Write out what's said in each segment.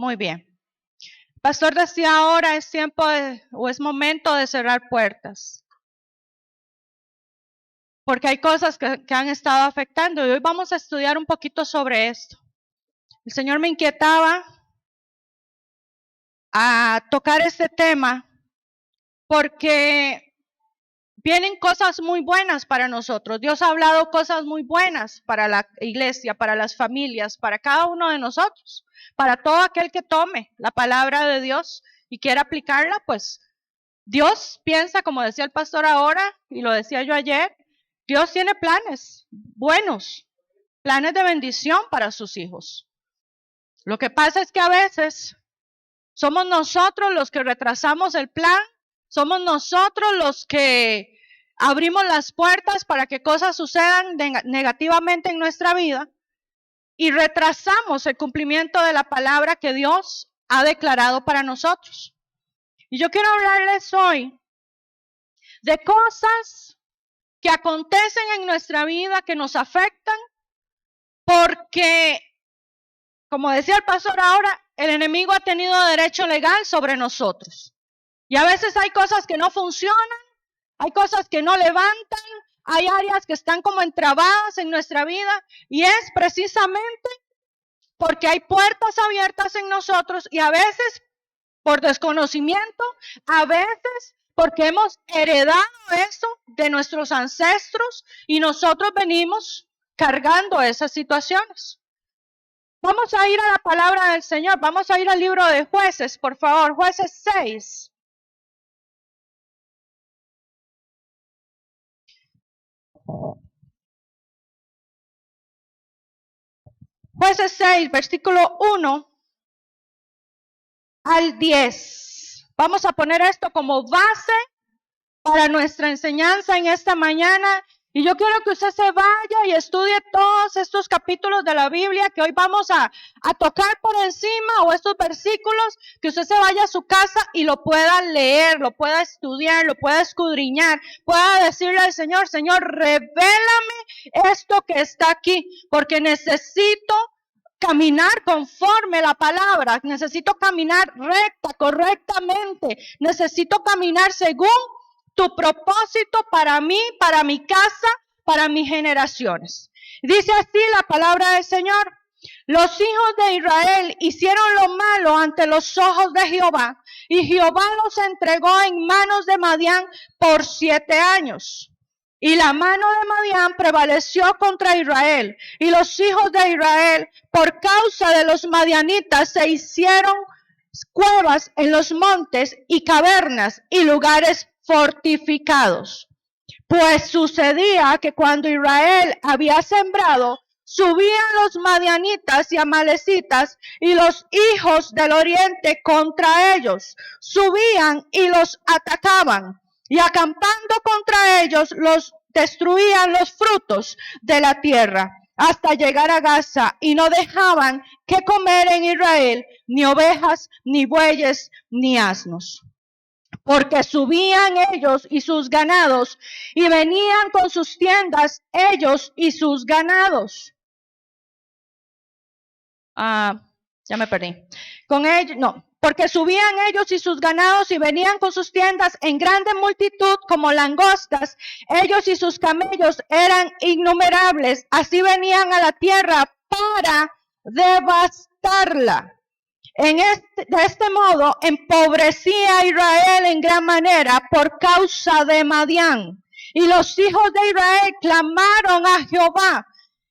Muy bien. Pastor decía ahora es tiempo o es momento de cerrar puertas. Porque hay cosas que han estado afectando y hoy vamos a estudiar un poquito sobre esto. El Señor me inquietaba a tocar este tema porque vienen cosas muy buenas para nosotros. Dios ha hablado cosas muy buenas para la iglesia, para las familias, para cada uno de nosotros, para todo aquel que tome la palabra de Dios y quiera aplicarla, pues Dios piensa, como decía el pastor ahora y lo decía yo ayer, Dios tiene planes buenos, planes de bendición para sus hijos. Lo que pasa es que a veces somos nosotros los que retrasamos el plan, somos nosotros los que abrimos las puertas para que cosas sucedan negativamente en nuestra vida y retrasamos el cumplimiento de la palabra que Dios ha declarado para nosotros. Y yo quiero hablarles hoy de cosas que acontecen en nuestra vida que nos afectan porque, como decía el pastor ahora, el enemigo ha tenido derecho legal sobre nosotros. Y a veces hay cosas que no funcionan, hay cosas que no levantan, hay áreas que están como entrabadas en nuestra vida y es precisamente porque hay puertas abiertas en nosotros y a veces por desconocimiento, a veces porque hemos heredado eso de nuestros ancestros y nosotros venimos cargando esas situaciones. Vamos a ir a la palabra del Señor, vamos a ir al libro de Jueces, por favor, Jueces 6. Jueces 6, versículo 1 al 10. Vamos a poner esto como base para nuestra enseñanza en esta mañana. Y yo quiero que usted se vaya y estudie todos estos capítulos de la Biblia que hoy vamos a tocar por encima, o estos versículos, que usted se vaya a su casa y lo pueda leer, lo pueda estudiar, lo pueda escudriñar, pueda decirle al Señor, Señor, revélame esto que está aquí, porque necesito caminar conforme la palabra, necesito caminar recta, correctamente, necesito caminar según tu propósito para mí, para mi casa, para mis generaciones. Dice así la palabra del Señor. Los hijos de Israel hicieron lo malo ante los ojos de Jehová, y Jehová los entregó en manos de Madián por 7 años. Y la mano de Madián prevaleció contra Israel, y los hijos de Israel, por causa de los madianitas, se hicieron cuevas en los montes y cavernas y lugares fortificados. Pues sucedía que cuando Israel había sembrado, subían los madianitas y amalecitas y los hijos del oriente contra ellos. Subían y los atacaban, y acampando contra ellos los destruían los frutos de la tierra hasta llegar a Gaza, y no dejaban que comer en Israel ni ovejas, ni bueyes, ni asnos. Porque subían ellos y sus ganados, y venían con sus tiendas ellos y sus ganados. Ya me perdí. Con ellos, no, porque subían ellos y sus ganados y venían con sus tiendas en grande multitud como langostas. Ellos y sus camellos eran innumerables. Así venían a la tierra para devastarla. De este modo empobrecía a Israel en gran manera por causa de Madián. Y los hijos de Israel clamaron a Jehová.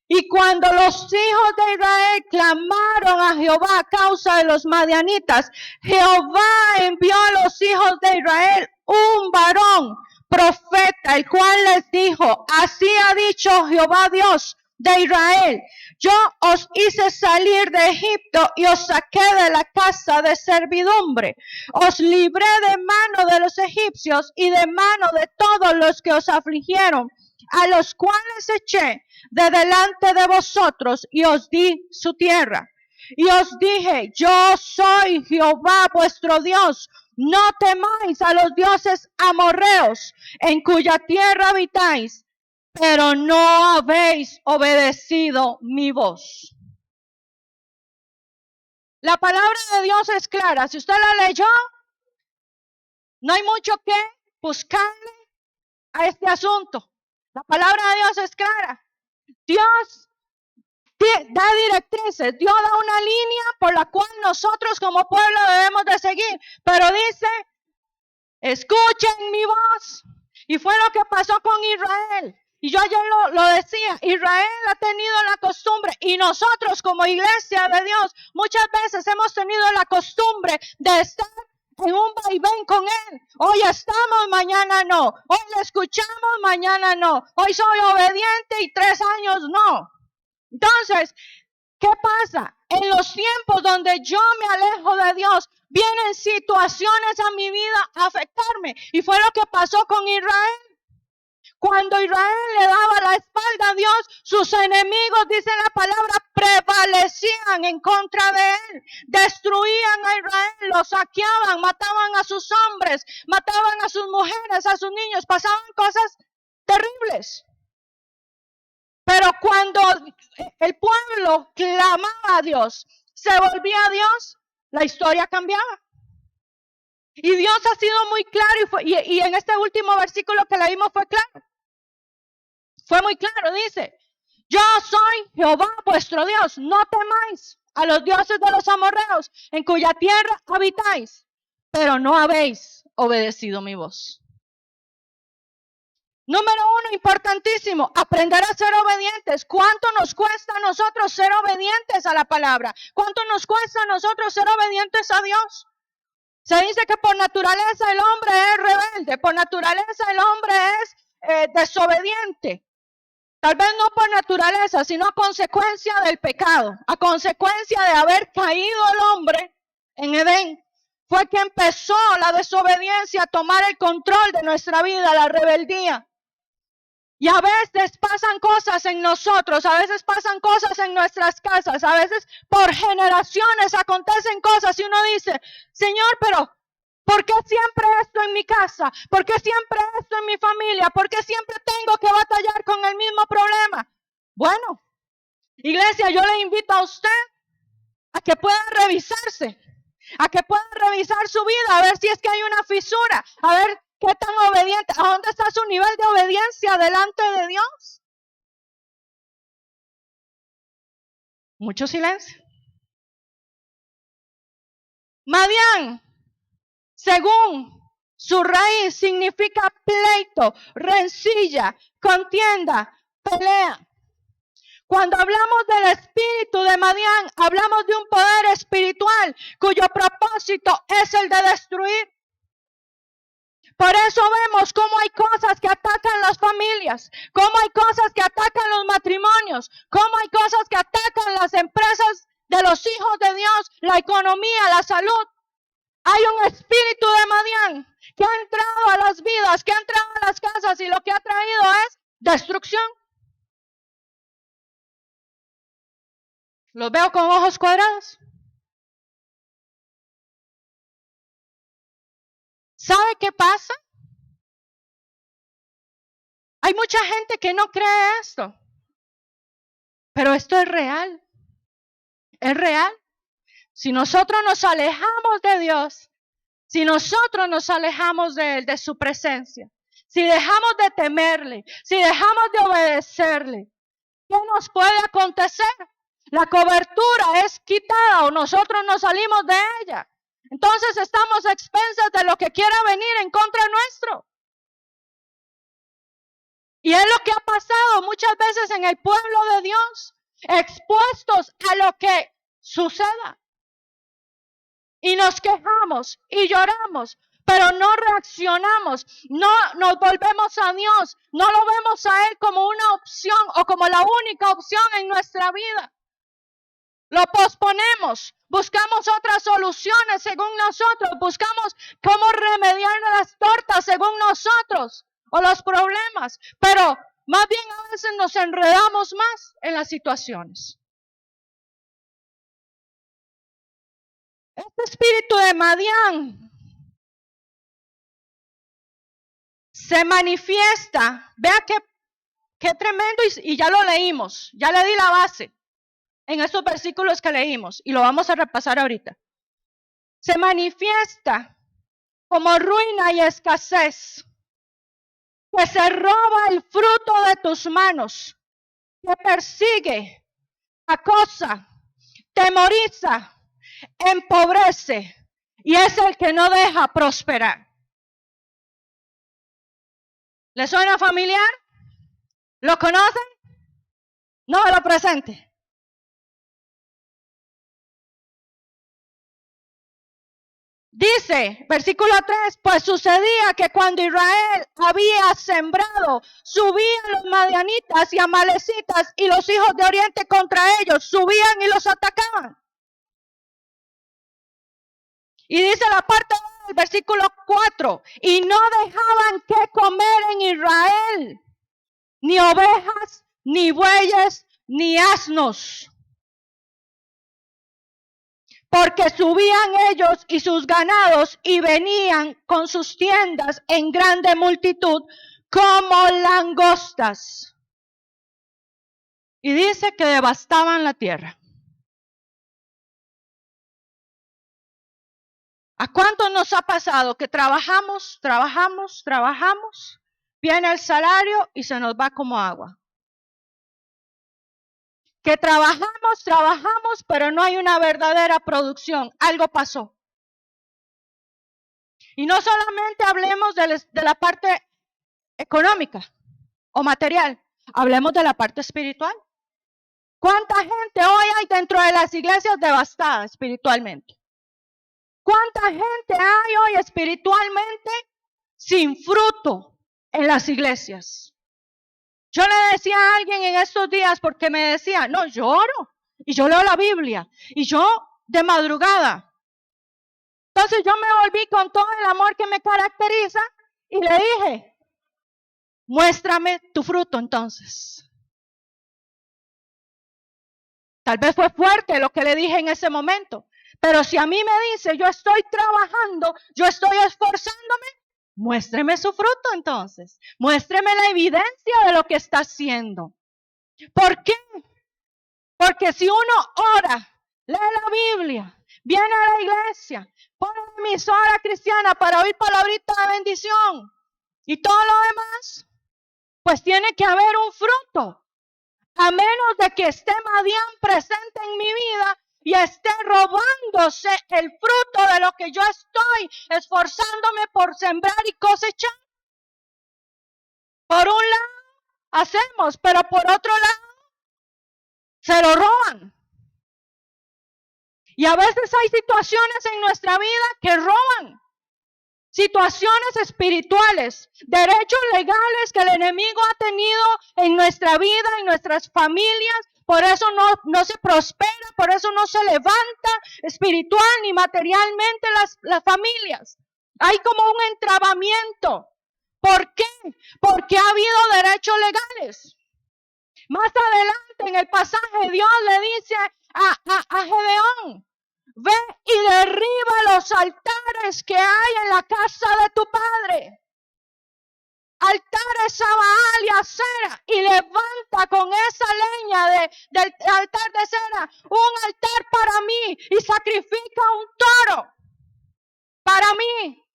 Y cuando los hijos de Israel clamaron a Jehová a causa de los madianitas, Jehová envió a los hijos de Israel un varón profeta, el cual les dijo, así ha dicho Jehová Dios de Israel, yo os hice salir de Egipto y os saqué de la casa de servidumbre. Os libré de mano de los egipcios y de mano de todos los que os afligieron, a los cuales eché de delante de vosotros y os di su tierra. Y os dije, yo soy Jehová vuestro Dios. No temáis a los dioses amorreos, en cuya tierra habitáis, pero no habéis obedecido mi voz. La palabra de Dios es clara. Si usted la leyó, no hay mucho que buscarle a este asunto. La palabra de Dios es clara. Dios da directrices, Dios da una línea por la cual nosotros como pueblo debemos de seguir. Pero dice, escuchen mi voz. Y fue lo que pasó con Israel. Y yo ayer lo decía, Israel ha tenido la costumbre, y nosotros como iglesia de Dios, muchas veces hemos tenido la costumbre de estar en un vaivén con Él. Hoy estamos, mañana no. Hoy le escuchamos, mañana no. Hoy soy obediente y 3 años no. Entonces, ¿qué pasa? En los tiempos donde yo me alejo de Dios, vienen situaciones a mi vida a afectarme. Y fue lo que pasó con Israel. Cuando Israel le daba la espalda a Dios, sus enemigos, dice la palabra, prevalecían en contra de él. Destruían a Israel, lo saqueaban, mataban a sus hombres, mataban a sus mujeres, a sus niños, pasaban cosas terribles. Pero cuando el pueblo clamaba a Dios, se volvía a Dios, la historia cambiaba. Y Dios ha sido muy claro, y en este último versículo que leímos fue claro. Fue muy claro, dice, yo soy Jehová vuestro Dios, no temáis a los dioses de los amorreos, en cuya tierra habitáis, pero no habéis obedecido mi voz. Número 1, importantísimo, aprender a ser obedientes. ¿Cuánto nos cuesta a nosotros ser obedientes a la palabra? ¿Cuánto nos cuesta a nosotros ser obedientes a Dios? Se dice que por naturaleza el hombre es rebelde, por naturaleza el hombre es desobediente. Tal vez no por naturaleza, sino a consecuencia del pecado, a consecuencia de haber caído el hombre en Edén. Fue que empezó la desobediencia a tomar el control de nuestra vida, la rebeldía. Y a veces pasan cosas en nosotros, a veces pasan cosas en nuestras casas, a veces por generaciones acontecen cosas y uno dice, Señor, pero ¿por qué siempre esto en mi casa? ¿Por qué siempre esto en mi familia? ¿Por qué siempre tengo que batallar con el mismo problema? Bueno, iglesia, yo le invito a usted a que pueda revisarse, a que pueda revisar su vida, a ver si es que hay una fisura, a ver qué tan obediente, a dónde está su nivel de obediencia delante de Dios. Mucho silencio. Madián, según su raíz, significa pleito, rencilla, contienda, pelea. Cuando hablamos del espíritu de Madián, hablamos de un poder espiritual cuyo propósito es el de destruir. Por eso vemos cómo hay cosas que atacan las familias, cómo hay cosas que atacan los matrimonios, cómo hay cosas que atacan las empresas de los hijos de Dios, la economía, la salud. Hay un espíritu de Madián que ha entrado a las vidas, que ha entrado a las casas y lo que ha traído es destrucción. Los veo con ojos cuadrados. ¿Sabe qué pasa? Hay mucha gente que no cree esto, pero esto es real. Es real. Si nosotros nos alejamos de Dios, si nosotros nos alejamos de Él, de su presencia, si dejamos de temerle, si dejamos de obedecerle, ¿qué nos puede acontecer? La cobertura es quitada o nosotros nos salimos de ella. Entonces estamos a expensas de lo que quiera venir en contra nuestro. Y es lo que ha pasado muchas veces en el pueblo de Dios, expuestos a lo que suceda. Y nos quejamos y lloramos, pero no reaccionamos, no nos volvemos a Dios, no lo vemos a Él como una opción o como la única opción en nuestra vida. Lo posponemos, buscamos otras soluciones según nosotros, buscamos cómo remediar las tortas según nosotros o los problemas, pero más bien a veces nos enredamos más en las situaciones. Este espíritu de Madián se manifiesta, vea qué tremendo, y ya lo leímos, ya le di la base. en estos versículos que leímos, y lo vamos a repasar ahorita, se manifiesta como ruina y escasez, que se roba el fruto de tus manos, que persigue, acosa, temoriza, empobrece, y es el que no deja prosperar. ¿Le suena familiar? ¿Lo conocen? No me lo presente. Dice, versículo 3, pues sucedía que cuando Israel había sembrado, subían los madianitas y amalecitas y los hijos de Oriente contra ellos, subían y los atacaban. Y dice la parte del versículo 4, y no dejaban que comer en Israel, ni ovejas, ni bueyes, ni asnos. Porque subían ellos y sus ganados y venían con sus tiendas en grande multitud como langostas. Y dice que devastaban la tierra. ¿A cuántos nos ha pasado que trabajamos, viene el salario y se nos va como agua? Que trabajamos, pero no hay una verdadera producción. Algo pasó. Y no solamente hablemos de la parte económica o material, hablemos de la parte espiritual. ¿Cuánta gente hoy hay dentro de las iglesias devastada espiritualmente? ¿Cuánta gente hay hoy espiritualmente sin fruto en las iglesias? Yo le decía a alguien en estos días porque me decía, no, yo oro y yo leo la Biblia y yo de madrugada. Entonces yo me volví con todo el amor que me caracteriza y le dije, muéstrame tu fruto entonces. Tal vez fue fuerte lo que le dije en ese momento, pero si a mí me dice, yo estoy trabajando, yo estoy esforzándome, muéstreme su fruto entonces. Muéstreme la evidencia de lo que está haciendo. ¿Por qué? Porque si uno ora, lee la Biblia, viene a la iglesia, pone la emisora cristiana para oír palabrita de bendición y todo lo demás, pues tiene que haber un fruto. A menos de que esté Madián presente en mi vida y esté robándose el fruto de lo que yo estoy esforzándome por sembrar y cosechar. Por un lado hacemos, pero por otro lado se lo roban. Y a veces hay situaciones en nuestra vida que roban. Situaciones espirituales, derechos legales que el enemigo ha tenido en nuestra vida, en nuestras familias. Por eso no se prospera, por eso no se levanta espiritual ni materialmente las familias. Hay como un entrabamiento. ¿Por qué? Porque ha habido derechos legales. Más adelante en el pasaje Dios le dice a Gedeón, ve y derriba los altares que hay en la casa de tu padre. Altares a Baal y a Acera, y levanta con esa leña del altar de cera un altar para mí y sacrifica un toro para mí.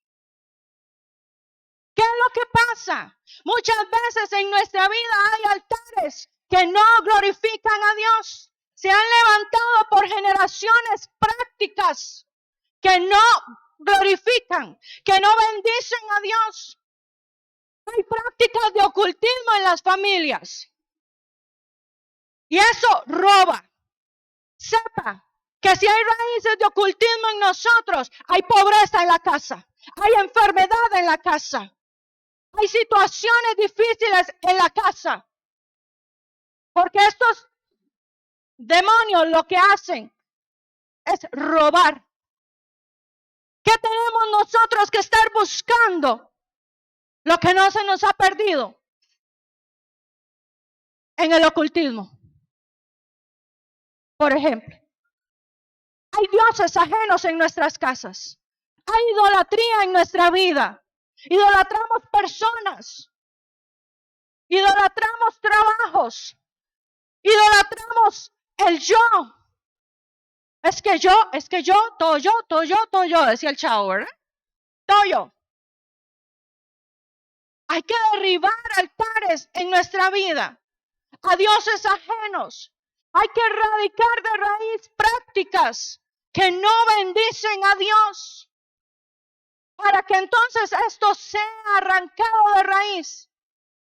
¿Qué es lo que pasa? Muchas veces en nuestra vida hay altares que no glorifican a Dios. Se han levantado por generaciones prácticas que no glorifican, que no bendicen a Dios. Hay prácticas de ocultismo en las familias. Y eso roba. Sepa que si hay raíces de ocultismo en nosotros, hay pobreza en la casa, hay enfermedad en la casa, hay situaciones difíciles en la casa. Porque estos demonios lo que hacen es robar. ¿Qué tenemos nosotros que estar buscando? Lo que no se nos ha perdido en el ocultismo. Por ejemplo, hay dioses ajenos en nuestras casas. Hay idolatría en nuestra vida. Idolatramos personas. Idolatramos trabajos. Idolatramos El yo. Es que yo, todo yo, decía el chavo, ¿verdad? Todo yo. Hay que derribar altares en nuestra vida a dioses ajenos. Hay que erradicar de raíz prácticas que no bendicen a Dios, para que entonces esto sea arrancado de raíz.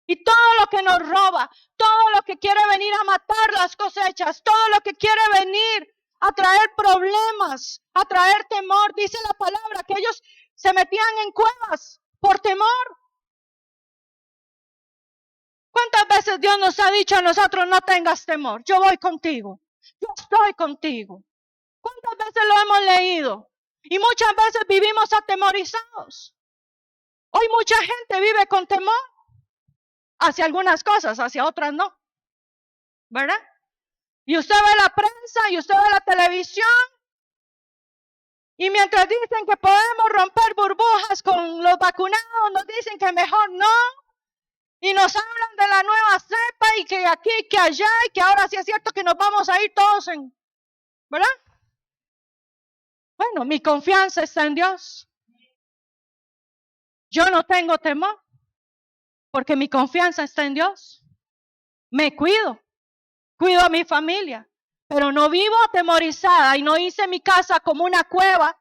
Y todo lo que nos roba, todo lo que quiere venir a matar las cosechas, todo lo que quiere venir a traer problemas, a traer temor, dice la palabra que ellos se metían en cuevas por temor. ¿Cuántas veces Dios nos ha dicho a nosotros, no tengas temor, yo voy contigo, yo estoy contigo? ¿Cuántas veces lo hemos leído? Y muchas veces vivimos atemorizados. Hoy mucha gente vive con temor hacia algunas cosas, hacia otras no, ¿verdad? Y usted ve la prensa y usted ve la televisión, y mientras dicen que podemos romper burbujas con los vacunados, nos dicen que mejor no. Y nos hablan de la nueva cepa y que aquí, que allá, y que ahora sí es cierto que nos vamos a ir todos en, ¿verdad? Bueno, mi confianza está en Dios. Yo no tengo temor porque mi confianza está en Dios. Me cuido a mi familia, pero no vivo atemorizada y no hice mi casa como una cueva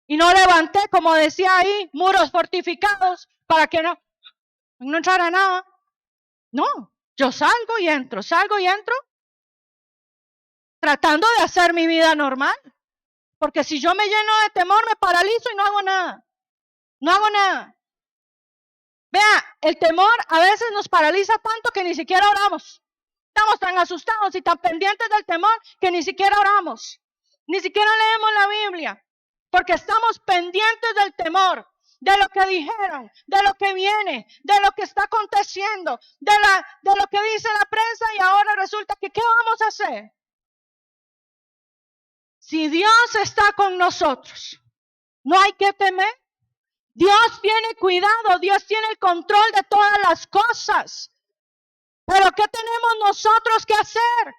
y no levanté, como decía ahí, muros fortificados para que no entrara nada. No, yo salgo y entro, tratando de hacer mi vida normal. Porque si yo me lleno de temor, me paralizo y no hago nada. No hago nada. Vea, el temor a veces nos paraliza tanto que ni siquiera oramos. Estamos tan asustados y tan pendientes del temor que ni siquiera oramos. Ni siquiera leemos la Biblia. Porque estamos pendientes del temor, de lo que dijeron, de lo que viene, de lo que está aconteciendo, de lo que dice la prensa, y ahora resulta que ¿qué vamos a hacer? Si Dios está con nosotros, no hay que temer. Dios tiene cuidado, Dios tiene el control de todas las cosas. Pero ¿qué tenemos nosotros que hacer?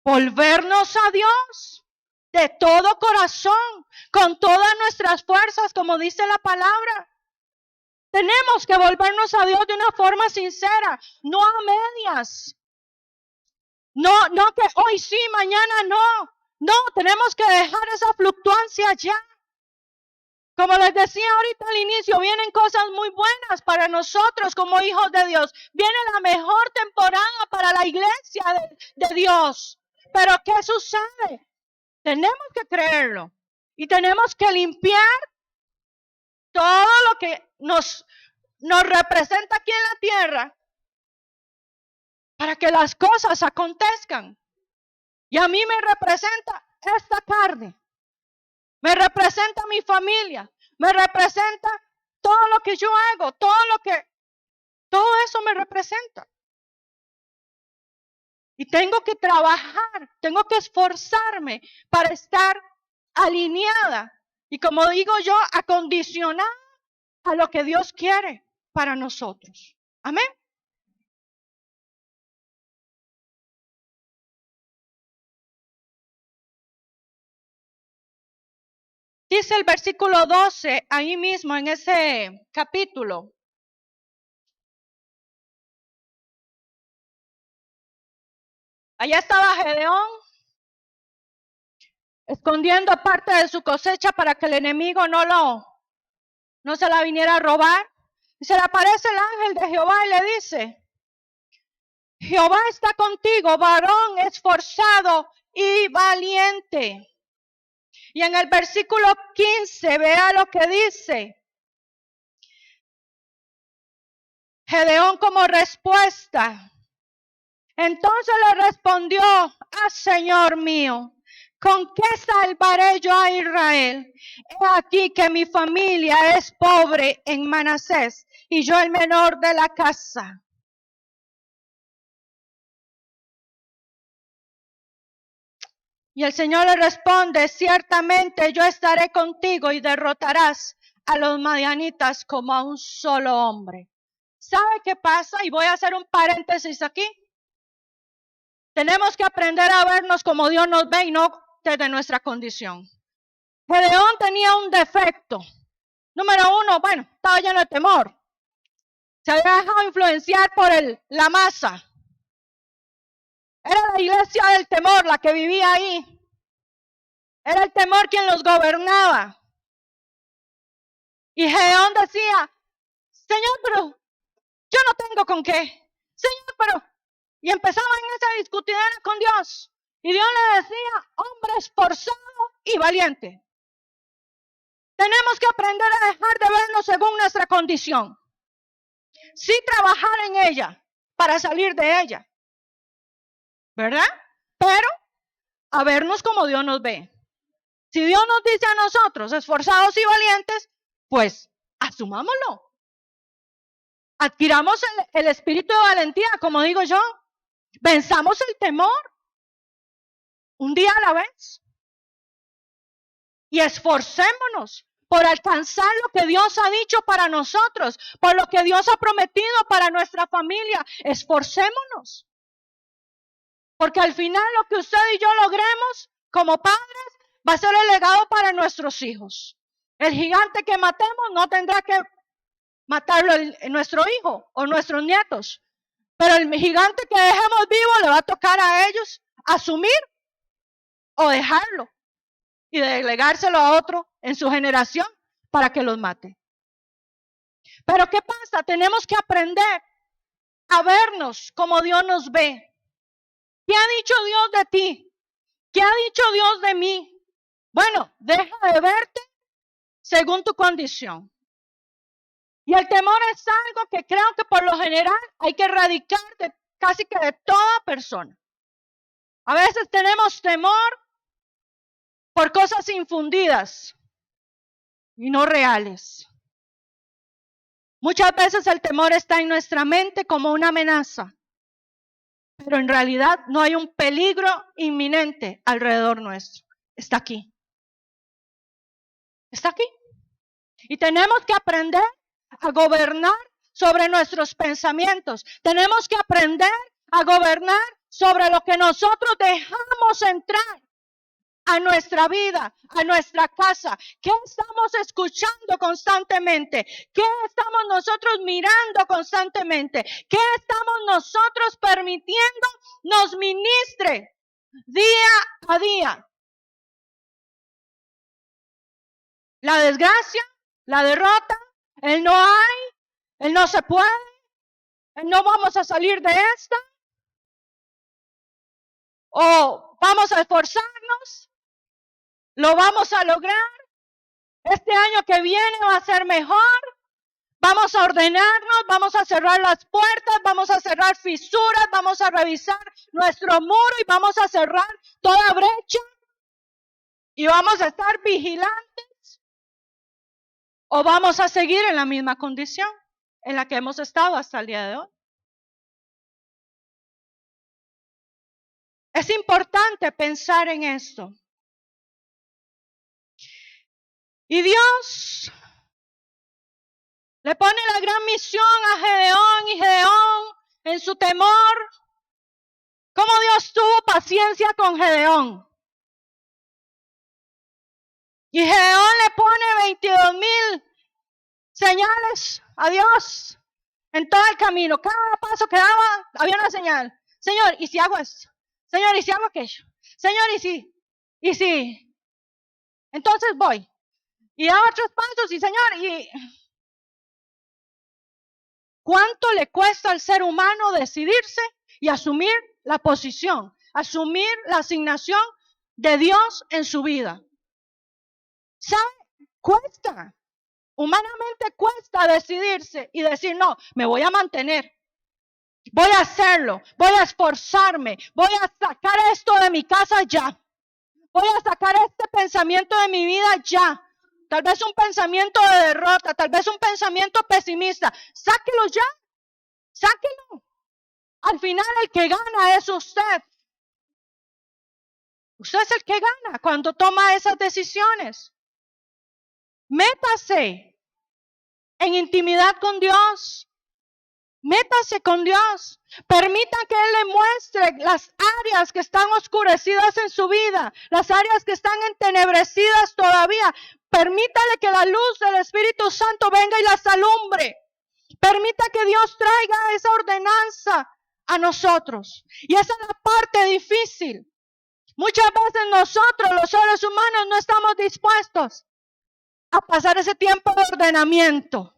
Volvernos a Dios de todo corazón, con todas nuestras fuerzas, como dice la palabra. Tenemos que volvernos a Dios de una forma sincera, no a medias. No que hoy sí, mañana no. No, tenemos que dejar esa fluctuancia ya. Como les decía ahorita al inicio, vienen cosas muy buenas para nosotros como hijos de Dios. Viene la mejor temporada para la iglesia de Dios. Pero ¿qué sucede? Tenemos que creerlo. Y tenemos que limpiar todo lo que nos representa aquí en la tierra para que las cosas acontezcan. Y a mí me representa esta carne. Me representa mi familia, me representa todo lo que yo hago, todo eso me representa. Y tengo que trabajar, tengo que esforzarme para estar alineada y, como digo yo, acondicionada a lo que Dios quiere para nosotros. Amén. Dice el versículo 12, ahí mismo en ese capítulo. Allá estaba Gedeón, escondiendo parte de su cosecha para que el enemigo no se la viniera a robar. Y se le aparece el ángel de Jehová y le dice: Jehová está contigo, varón esforzado y valiente. Y en el versículo 15, vea lo que dice Gedeón como respuesta. Entonces le respondió: Señor mío, ¿con qué salvaré yo a Israel? He aquí que mi familia es pobre en Manasés y yo el menor de la casa. Y el Señor le responde: ciertamente yo estaré contigo y derrotarás a los madianitas como a un solo hombre. ¿Sabe qué pasa? Y voy a hacer un paréntesis aquí. Tenemos que aprender a vernos como Dios nos ve y no desde nuestra condición. Gedeón tenía un defecto. Número uno, bueno, estaba lleno de temor. Se había dejado influenciar por la masa. Era la iglesia del temor la que vivía ahí. Era el temor quien los gobernaba. Y Gedeón decía, Señor, pero yo no tengo con qué. Señor, pero... Y empezaba en esa discutidera con Dios. Y Dios le decía, hombre esforzado y valiente. Tenemos que aprender a dejar de vernos según nuestra condición. Sí trabajar en ella para salir de ella. ¿Verdad? Pero a vernos como Dios nos ve. Si Dios nos dice a nosotros, esforzados y valientes, pues asumámoslo. Adquiramos el espíritu de valentía, como digo yo. Venzamos el temor. Un día a la vez. Y esforcémonos por alcanzar lo que Dios ha dicho para nosotros, por lo que Dios ha prometido para nuestra familia. Esforcémonos. Porque al final lo que usted y yo logremos como padres va a ser el legado para nuestros hijos. El gigante que matemos no tendrá que matarlo nuestro hijo o nuestros nietos. Pero el gigante que dejemos vivo le va a tocar a ellos asumir o dejarlo y delegárselo a otro en su generación para que los mate. Pero ¿qué pasa? Tenemos que aprender a vernos como Dios nos ve. ¿Qué ha dicho Dios de ti? ¿Qué ha dicho Dios de mí? Bueno, deja de verte según tu condición. Y el temor es algo que creo que por lo general hay que erradicar casi que de toda persona. A veces tenemos temor por cosas infundidas y no reales. Muchas veces el temor está en nuestra mente como una amenaza, pero en realidad no hay un peligro inminente alrededor nuestro. Está aquí. Está aquí. Y tenemos que aprender a gobernar sobre nuestros pensamientos. Tenemos que aprender a gobernar sobre lo que nosotros dejamos entrar a nuestra vida, a nuestra casa. ¿Qué estamos escuchando constantemente? ¿Qué estamos nosotros mirando constantemente? ¿Qué estamos nosotros permitiendo nos ministre día a día? La desgracia, la derrota, el no hay, el no se puede, el no vamos a salir de esta, o vamos a esforzarnos, lo vamos a lograr, este año que viene va a ser mejor, vamos a ordenarnos, vamos a cerrar las puertas, vamos a cerrar fisuras, vamos a revisar nuestro muro y vamos a cerrar toda brecha y vamos a estar vigilantes. ¿O vamos a seguir en la misma condición en la que hemos estado hasta el día de hoy? Es importante pensar en esto. Y Dios le pone la gran misión a Gedeón y Gedeón en su temor. ¿Cómo Dios tuvo paciencia con Gedeón? Y Gedeón le pone 22,000 señales a Dios en todo el camino. Cada paso que daba había una señal. Señor, ¿y si hago esto? Señor, ¿y si hago aquello? Señor, ¿y si? Entonces voy. Y daba 3 pasos y Señor, ¿y cuánto le cuesta al ser humano decidirse y asumir la posición, asumir la asignación de Dios en su vida? ¿Sabe? Cuesta. Humanamente cuesta decidirse y decir, no, me voy a mantener. Voy a hacerlo, voy a esforzarme, voy a sacar esto de mi casa ya. Voy a sacar este pensamiento de mi vida ya. Tal vez un pensamiento de derrota, tal vez un pensamiento pesimista. Sáquelo ya, sáquelo. Al final el que gana es usted. Usted es el que gana cuando toma esas decisiones. Métase en intimidad con Dios. Métase con Dios. Permita que Él le muestre las áreas que están oscurecidas en su vida, las áreas que están entenebrecidas todavía. Permítale que la luz del Espíritu Santo venga y las alumbre. Permita que Dios traiga esa ordenanza a nosotros. Y esa es la parte difícil. Muchas veces nosotros, los seres humanos, no estamos dispuestos a pasar ese tiempo de ordenamiento.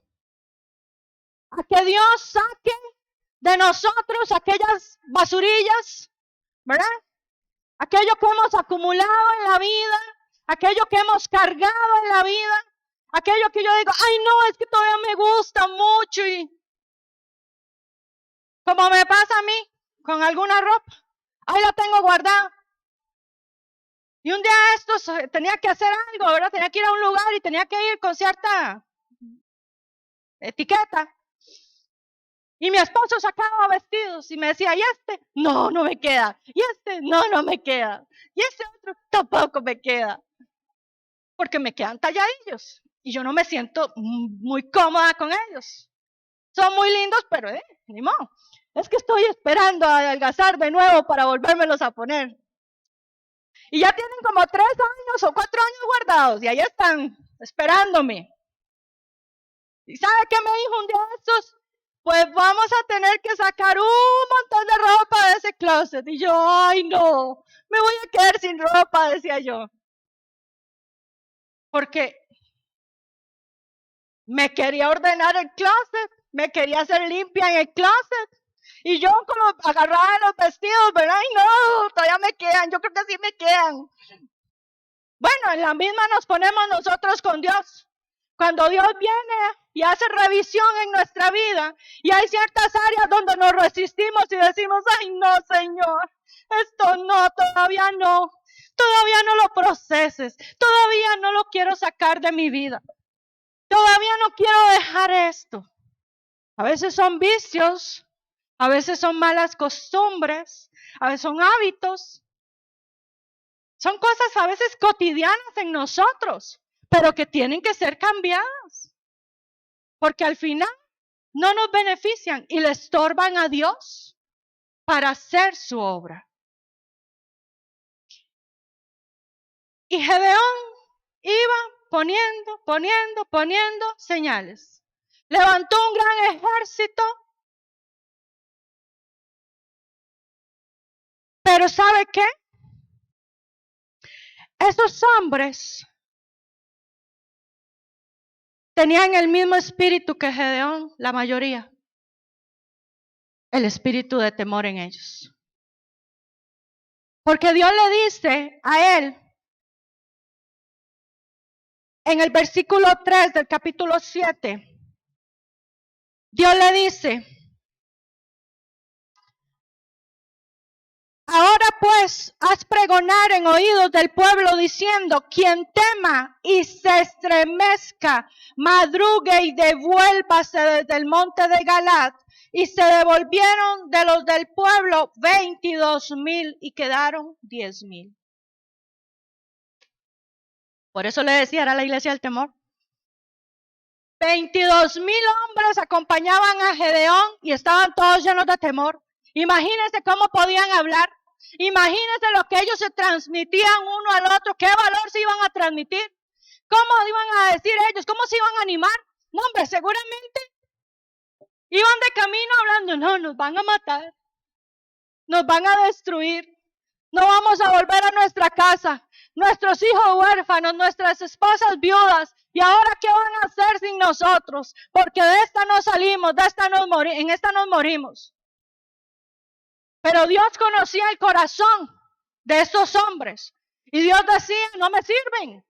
A que Dios saque de nosotros aquellas basurillas, ¿verdad? Aquello que hemos acumulado en la vida, aquello que hemos cargado en la vida, aquello que yo digo, ay no, es que todavía me gusta mucho y como me pasa a mí con alguna ropa, ahí la tengo guardada. Y un día estos tenía que hacer algo, ¿verdad? Tenía que ir a un lugar y tenía que ir con cierta etiqueta. Y mi esposo sacaba vestidos y me decía, ¿y este? No, no me queda. ¿Y este? No, no me queda. ¿Y este otro? Tampoco me queda. Porque me quedan talladillos. Y yo no me siento muy cómoda con ellos. Son muy lindos, pero ni modo. Es que estoy esperando a adelgazar de nuevo para volvérmelos a poner. Y ya tienen como 3 años o 4 años guardados. Y ahí están, esperándome. ¿Y sabe qué me dijo un día de estos? Pues vamos a tener que sacar un montón de ropa de ese closet. Y yo, ay no, me voy a quedar sin ropa, decía yo. Porque me quería ordenar el closet, me quería hacer limpia en el closet. Y yo agarraba los vestidos, ¿verdad? Y no, todavía me quedan, yo creo que sí me quedan. Bueno, en la misma nos ponemos nosotros con Dios. Cuando Dios viene y hace revisión en nuestra vida y hay ciertas áreas donde nos resistimos y decimos, ay no, Señor, esto no, todavía no lo proceses, todavía no lo quiero sacar de mi vida, todavía no quiero dejar esto. A veces son vicios, a veces son malas costumbres, a veces son hábitos, son cosas a veces cotidianas en nosotros, pero que tienen que ser cambiadas. Porque al final no nos benefician y le estorban a Dios para hacer su obra. Y Gedeón iba poniendo señales. Levantó un gran ejército. Pero ¿sabe qué? Esos hombres tenían el mismo espíritu que Gedeón, la mayoría. El espíritu de temor en ellos. Porque Dios le dice a él, en el versículo 3 del capítulo 7, Dios le dice, ahora pues, haz pregonar en oídos del pueblo diciendo, quien tema y se estremezca, madrugue y devuélvase desde el monte de Galad. Y se devolvieron de los del pueblo 22,000 y quedaron 10,000. Por eso le decía, era la iglesia del temor. 22,000 hombres acompañaban a Gedeón y estaban todos llenos de temor. Imagínense cómo podían hablar. Imagínense lo que ellos se transmitían uno al otro. ¿Qué valor se iban a transmitir? ¿Cómo iban a decir ellos? ¿Cómo se iban a animar? No, hombre, seguramente iban de camino hablando, no, nos van a matar. Nos van a destruir. No vamos a volver a nuestra casa. Nuestros hijos huérfanos, nuestras esposas viudas. ¿Y ahora qué van a hacer sin nosotros? Porque de esta no salimos, en esta nos morimos. Pero Dios conocía el corazón de estos hombres. Y Dios decía, no me sirven.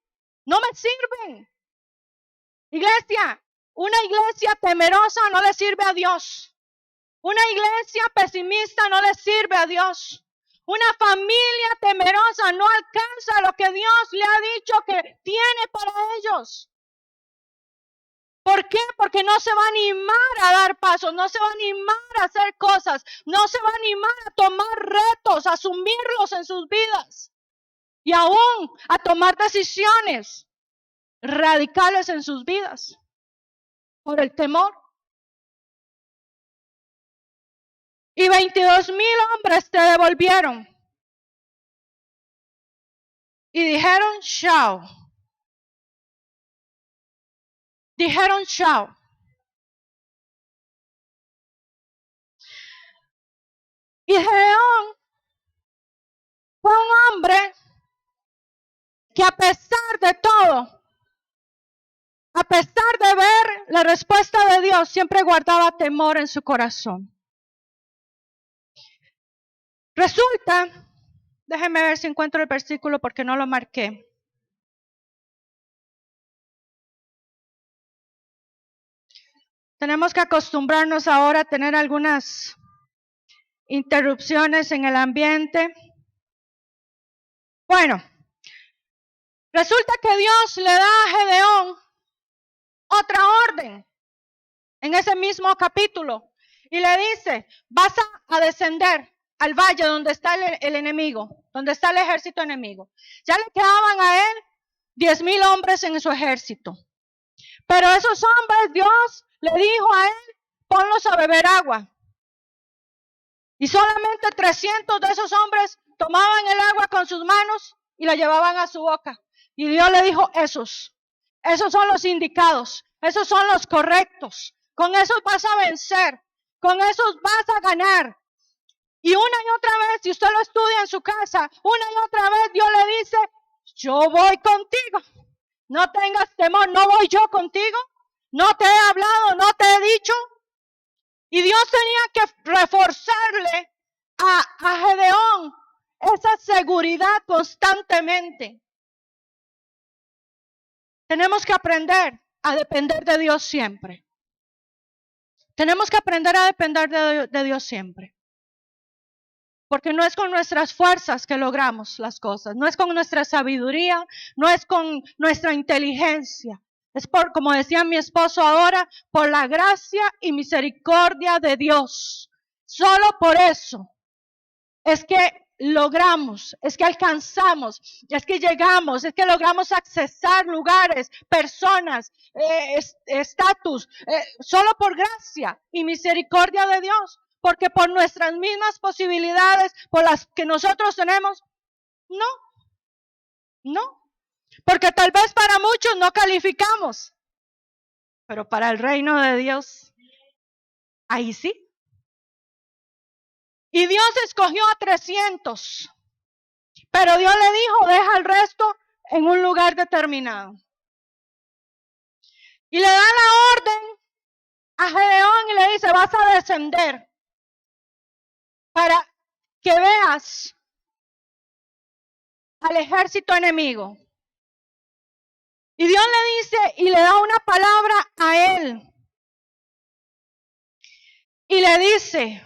Iglesia, una iglesia temerosa no le sirve a Dios. Una iglesia pesimista no le sirve a Dios. Una familia temerosa no alcanza lo que Dios le ha dicho que tiene para ellos. ¿Por qué? Porque no se va a animar a dar pasos, no se va a animar a hacer cosas, no se va a animar a tomar retos, a asumirlos en sus vidas y aún a tomar decisiones radicales en sus vidas por el temor. y 22,000 hombres te devolvieron. Y dijeron, chao. Dijeron, chao. Y Gedeón fue un hombre que a pesar de todo, a pesar de ver la respuesta de Dios, siempre guardaba temor en su corazón. Resulta, déjenme ver si encuentro el versículo porque no lo marqué. Tenemos que acostumbrarnos ahora a tener algunas interrupciones en el ambiente. Bueno, resulta que Dios le da a Gedeón otra orden en ese mismo capítulo y le dice, vas a descender al valle donde está el enemigo, donde está el ejército enemigo. Ya le quedaban a él 10,000 hombres en su ejército. Pero esos hombres, Dios le dijo a él, ponlos a beber agua. Y solamente 300 de esos hombres tomaban el agua con sus manos y la llevaban a su boca. Y Dios le dijo, esos son los indicados, esos son los correctos. Con esos vas a vencer, con esos vas a ganar. Y una y otra vez, si usted lo estudia en su casa, una y otra vez Dios le dice, yo voy contigo. No tengas temor, no voy yo contigo. No te he hablado, no te he dicho. Y Dios tenía que reforzarle a Gedeón esa seguridad constantemente. Tenemos que aprender a depender de Dios siempre. Tenemos que aprender a depender de Dios siempre. Porque no es con nuestras fuerzas que logramos las cosas. No es con nuestra sabiduría, no es con nuestra inteligencia. Es por, como decía mi esposo ahora, por la gracia y misericordia de Dios. Solo por eso es que logramos, es que alcanzamos, es que llegamos, es que logramos accesar lugares, personas, estatus, solo por gracia y misericordia de Dios. Porque por nuestras mismas posibilidades, por las que nosotros tenemos, no. Porque tal vez para muchos no calificamos, pero para el reino de Dios, ahí sí. Y Dios escogió a 300, pero Dios le dijo, deja el resto en un lugar determinado. Y le da la orden a Gedeón y le dice, vas a descender para que veas al ejército enemigo. Y Dios le dice y le da una palabra a él. Y le dice,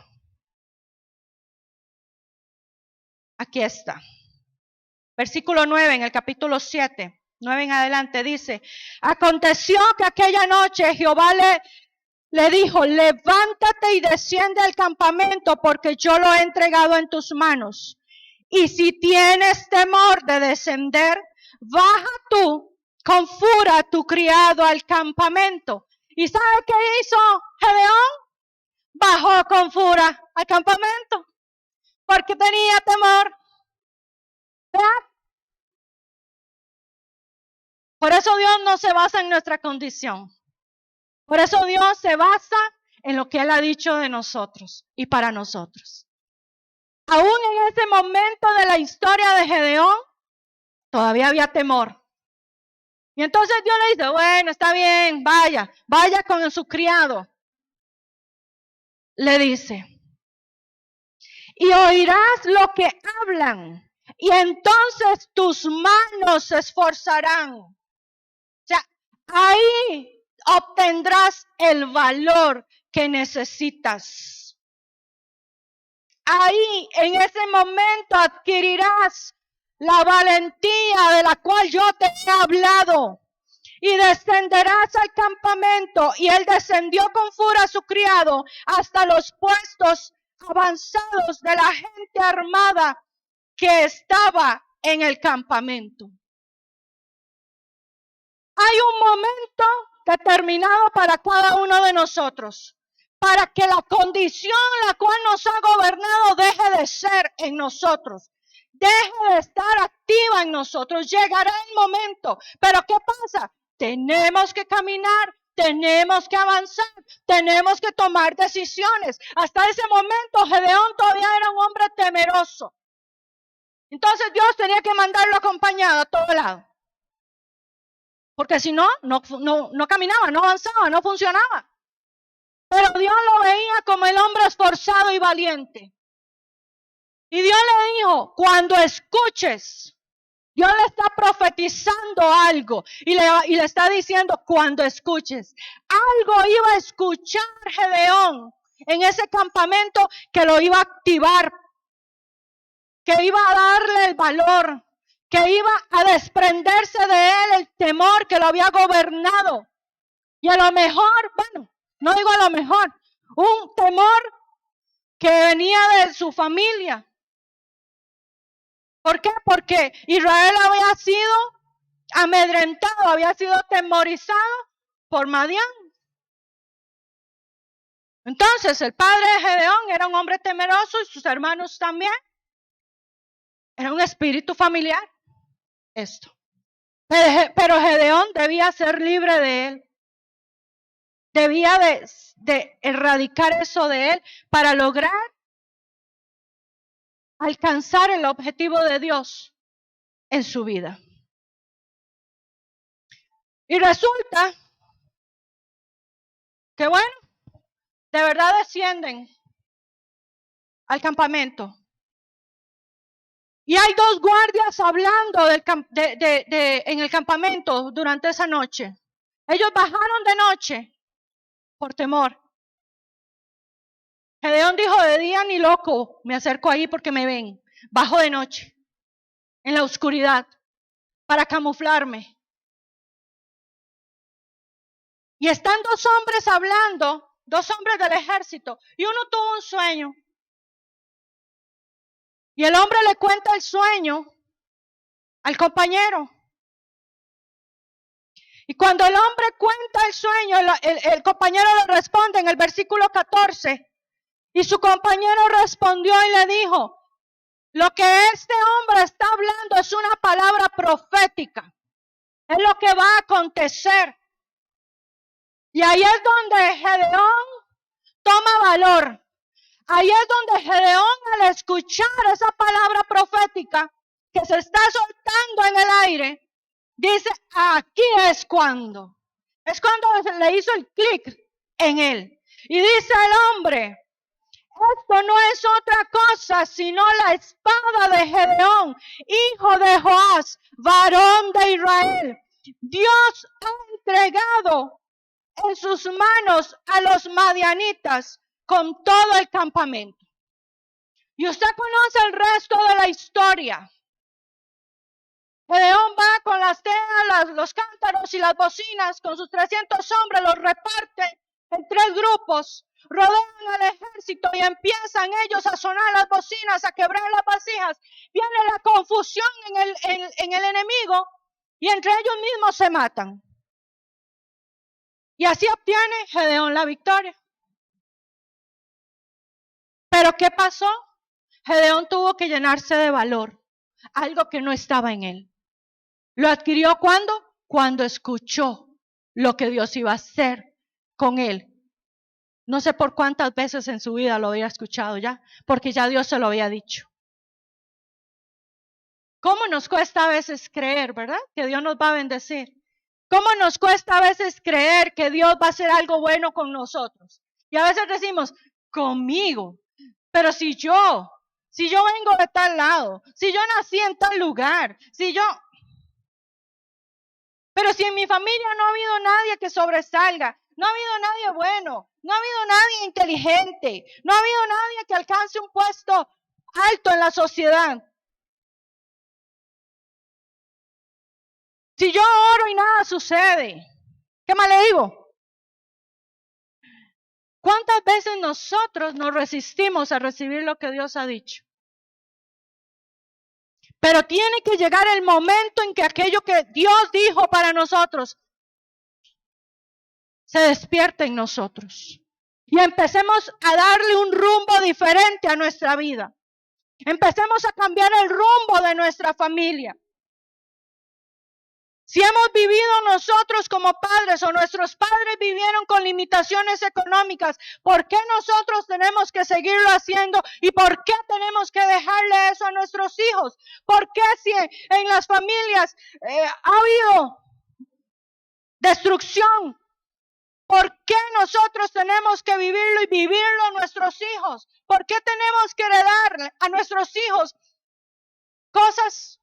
aquí está, versículo 9 en el capítulo 7, 9 en adelante dice, aconteció que aquella noche Jehová le dijo, levántate y desciende al campamento porque yo lo he entregado en tus manos. Y si tienes temor de descender, baja tú con fura tu criado al campamento. ¿Y sabe qué hizo Gedeón? Bajó con fura al campamento porque tenía temor. ¿Verdad? Por eso Dios no se basa en nuestra condición. Por eso Dios se basa en lo que Él ha dicho de nosotros y para nosotros. Aún en ese momento de la historia de Gedeón, todavía había temor. Y entonces Dios le dice, bueno, está bien, vaya con su criado. Le dice, y oirás lo que hablan, y entonces tus manos se esforzarán. O sea, ahí obtendrás el valor que necesitas. Ahí, en ese momento, adquirirás la valentía de la cual yo te he hablado. Y descenderás al campamento. Y él descendió con fura a su criado hasta los puestos avanzados de la gente armada que estaba en el campamento. Hay un momento determinado para cada uno de nosotros. para que la condición la cual nos ha gobernado deje de ser en nosotros, deje de estar activa en nosotros. Llegará el momento, pero ¿qué pasa? Tenemos que caminar, tenemos que avanzar, tenemos que tomar decisiones. Hasta ese momento Gedeón todavía era un hombre temeroso. Entonces Dios tenía que mandarlo acompañado a todo lado. Porque si no caminaba, no avanzaba, no funcionaba. Pero Dios lo veía como el hombre esforzado y valiente. Y Dios le dijo, cuando escuches, Dios le está profetizando algo y le está diciendo, cuando escuches, algo iba a escuchar Gedeón en ese campamento que lo iba a activar, que iba a darle el valor, que iba a desprenderse de él el temor que lo había gobernado. Y a lo mejor, bueno, no digo a lo mejor, un temor que venía de su familia. ¿Por qué? Porque Israel había sido amedrentado, había sido temorizado por Madián. Entonces el padre de Gedeón era un hombre temeroso y sus hermanos también. Era un espíritu familiar esto. Pero Gedeón debía ser libre de él. Debía de erradicar eso de él para lograr alcanzar el objetivo de Dios en su vida. Y resulta que bueno, de verdad descienden al campamento. Y hay dos guardias hablando en el campamento durante esa noche. Ellos bajaron de noche por temor. Gedeón dijo, de día ni loco me acerco ahí porque me ven. Bajo de noche, en la oscuridad, para camuflarme. Y están dos hombres hablando, dos hombres del ejército, y uno tuvo un sueño. Y el hombre le cuenta el sueño al compañero. Y cuando el hombre cuenta el sueño, el compañero le responde en el versículo 14. Y su compañero respondió y le dijo, lo que este hombre está hablando es una palabra profética. Es lo que va a acontecer. Y ahí es donde Gedeón toma valor. Ahí es donde Gedeón, al escuchar esa palabra profética que se está soltando en el aire, dice, aquí es cuando. Es cuando le hizo el clic en él. Y dice el hombre, esto no es otra cosa sino la espada de Gedeón, hijo de Joás, varón de Israel. Dios ha entregado en sus manos a los madianitas con todo el campamento. Y usted conoce el resto de la historia. Gedeón va con las teas, los cántaros y las bocinas, con sus 300 hombres, los reparte en 3 grupos, rodean al ejército y empiezan ellos a sonar las bocinas, a quebrar las vasijas. Viene la confusión en el enemigo y entre ellos mismos se matan. Y así obtiene Gedeón la victoria. Pero ¿qué pasó? Gedeón tuvo que llenarse de valor, algo que no estaba en él. ¿Lo adquirió cuándo? Cuando escuchó lo que Dios iba a hacer con él. No sé por cuántas veces en su vida lo había escuchado ya, porque ya Dios se lo había dicho. ¿Cómo nos cuesta a veces creer, verdad? Que Dios nos va a bendecir. ¿Cómo nos cuesta a veces creer que Dios va a hacer algo bueno con nosotros? Y a veces decimos, conmigo. Pero si yo vengo de tal lado, si yo nací en tal lugar, pero si en mi familia no ha habido nadie que sobresalga, no ha habido nadie bueno, no ha habido nadie inteligente, no ha habido nadie que alcance un puesto alto en la sociedad. Si yo oro y nada sucede, ¿qué más le digo? ¿Cuántas veces nosotros nos resistimos a recibir lo que Dios ha dicho? Pero tiene que llegar el momento en que aquello que Dios dijo para nosotros se despierta en nosotros. Y empecemos a darle un rumbo diferente a nuestra vida. Empecemos a cambiar el rumbo de nuestra familia. Si hemos vivido nosotros como padres o nuestros padres vivieron con limitaciones económicas, ¿por qué nosotros tenemos que seguirlo haciendo? ¿Y por qué tenemos que dejarle eso a nuestros hijos? ¿Por qué si en las familias ha habido destrucción? ¿Por qué nosotros tenemos que vivirlo y vivirlo a nuestros hijos? ¿Por qué tenemos que heredarle a nuestros hijos cosas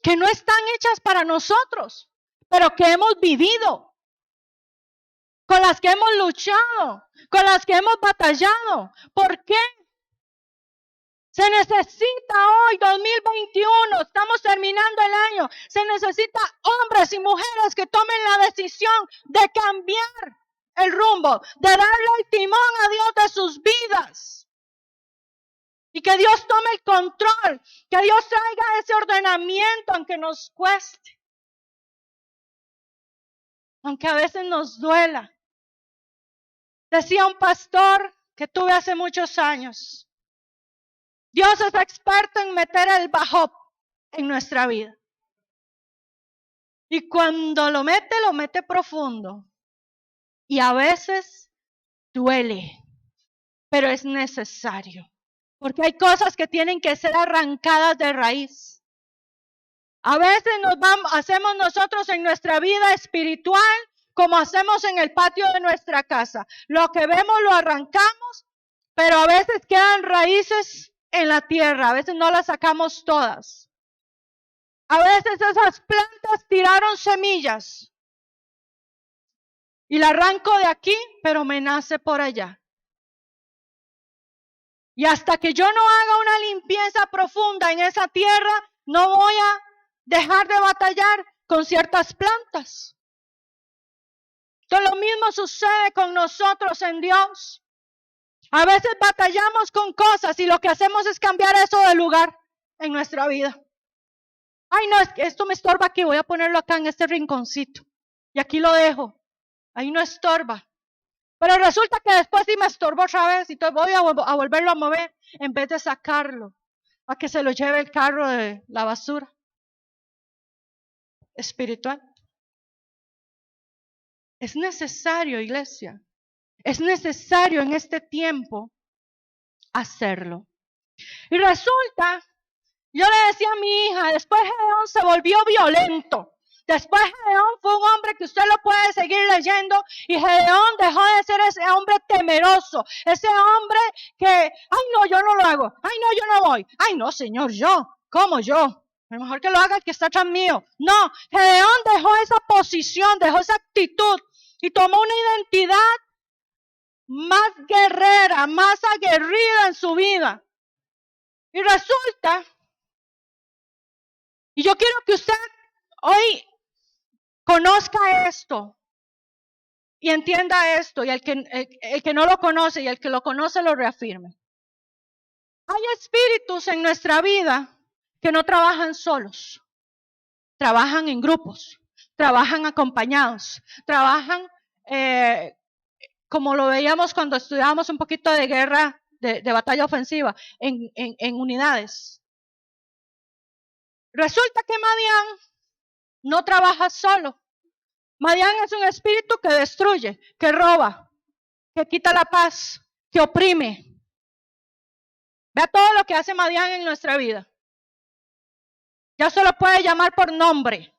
que no están hechas para nosotros, pero que hemos vivido, con las que hemos luchado, con las que hemos batallado? ¿Por qué? Se necesita hoy, 2021, estamos terminando el año, se necesita hombres y mujeres que tomen la decisión de cambiar el rumbo, de darle el timón a Dios de sus vidas. Y que Dios tome el control, que Dios traiga ese ordenamiento aunque nos cueste, aunque a veces nos duela. Decía un pastor que tuve hace muchos años, Dios es experto en meter el bajop en nuestra vida. Y cuando lo mete profundo. Y a veces duele, pero es necesario. Porque hay cosas que tienen que ser arrancadas de raíz. A veces hacemos nosotros en nuestra vida espiritual como hacemos en el patio de nuestra casa. Lo que vemos lo arrancamos, pero a veces quedan raíces en la tierra. A veces no las sacamos todas. A veces esas plantas tiraron semillas. Y la arranco de aquí, pero me nace por allá. Y hasta que yo no haga una limpieza profunda en esa tierra, no voy a dejar de batallar con ciertas plantas. Entonces lo mismo sucede con nosotros en Dios. A veces batallamos con cosas y lo que hacemos es cambiar eso de lugar en nuestra vida. Ay, no, es que esto me estorba aquí, voy a ponerlo acá en este rinconcito. Y aquí lo dejo. Ahí no estorba. Pero resulta que después sí me estorbó otra vez y voy a volverlo a mover en vez de sacarlo a que se lo lleve el carro de la basura espiritual. Es necesario, iglesia. Es necesario en este tiempo hacerlo. Y resulta, yo le decía a mi hija, después Gedeón se volvió violento. Después Gedeón fue un hombre que usted lo puede seguir leyendo y Gedeón dejó de ser ese hombre temeroso, ese hombre que, ay no, yo no lo hago, ay no, yo no voy, ay no, Señor, yo, ¿cómo yo? A lo mejor que lo haga el que está atrás mío. No, Gedeón dejó esa posición, dejó esa actitud y tomó una identidad más guerrera, más aguerrida en su vida. Y resulta, y yo quiero que usted hoy conozca esto y entienda esto, y el que no lo conoce y el que lo conoce lo reafirme. Hay espíritus en nuestra vida que no trabajan solos, trabajan en grupos, trabajan acompañados, trabajan como lo veíamos cuando estudiábamos un poquito de guerra, de batalla ofensiva, en unidades. Resulta que Madián no trabaja solo. Madián es un espíritu que destruye, que roba, que quita la paz, que oprime. Vea todo lo que hace Madián en nuestra vida. Ya se lo puede llamar por nombre.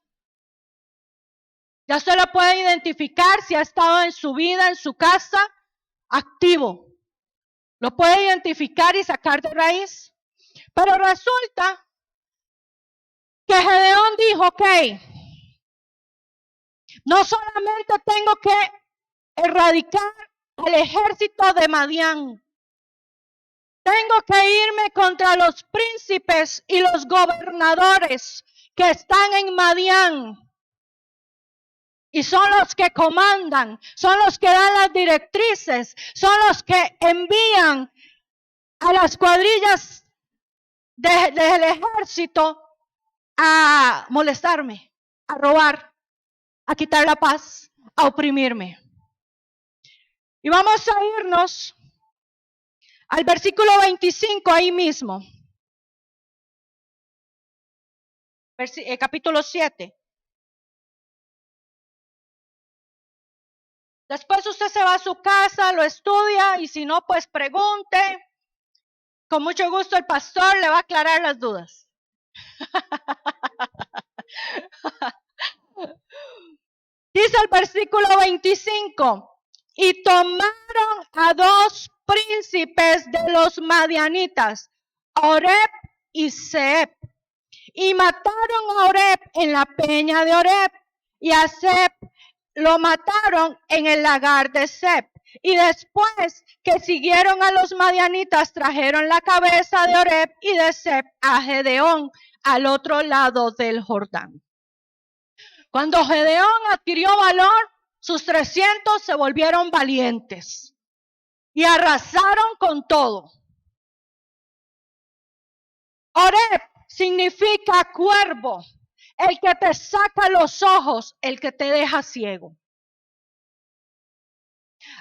Ya se lo puede identificar si ha estado en su vida, en su casa, activo. Lo puede identificar y sacar de raíz. Pero resulta que Gedeón dijo, ok, no solamente tengo que erradicar al ejército de Madián, tengo que irme contra los príncipes y los gobernadores que están en Madián. Y son los que comandan, son los que dan las directrices, son los que envían a las cuadrillas del ejército a molestarme, a robar, a quitar la paz, a oprimirme. Y vamos a irnos al versículo 25 ahí mismo. Capítulo 7. Después usted se va a su casa, lo estudia y si no, pues pregunte. Con mucho gusto el pastor le va a aclarar las dudas. Dice el versículo 25, y tomaron a 2 príncipes de los madianitas, Oreb y Zeeb, y mataron a Oreb en la peña de Oreb, y a Zeeb lo mataron en el lagar de Zeeb. Y después que siguieron a los madianitas, trajeron la cabeza de Oreb y de Zeeb a Gedeón, al otro lado del Jordán. Cuando Gedeón adquirió valor, sus 300 se volvieron valientes y arrasaron con todo. Oreb significa cuervo, el que te saca los ojos, el que te deja ciego.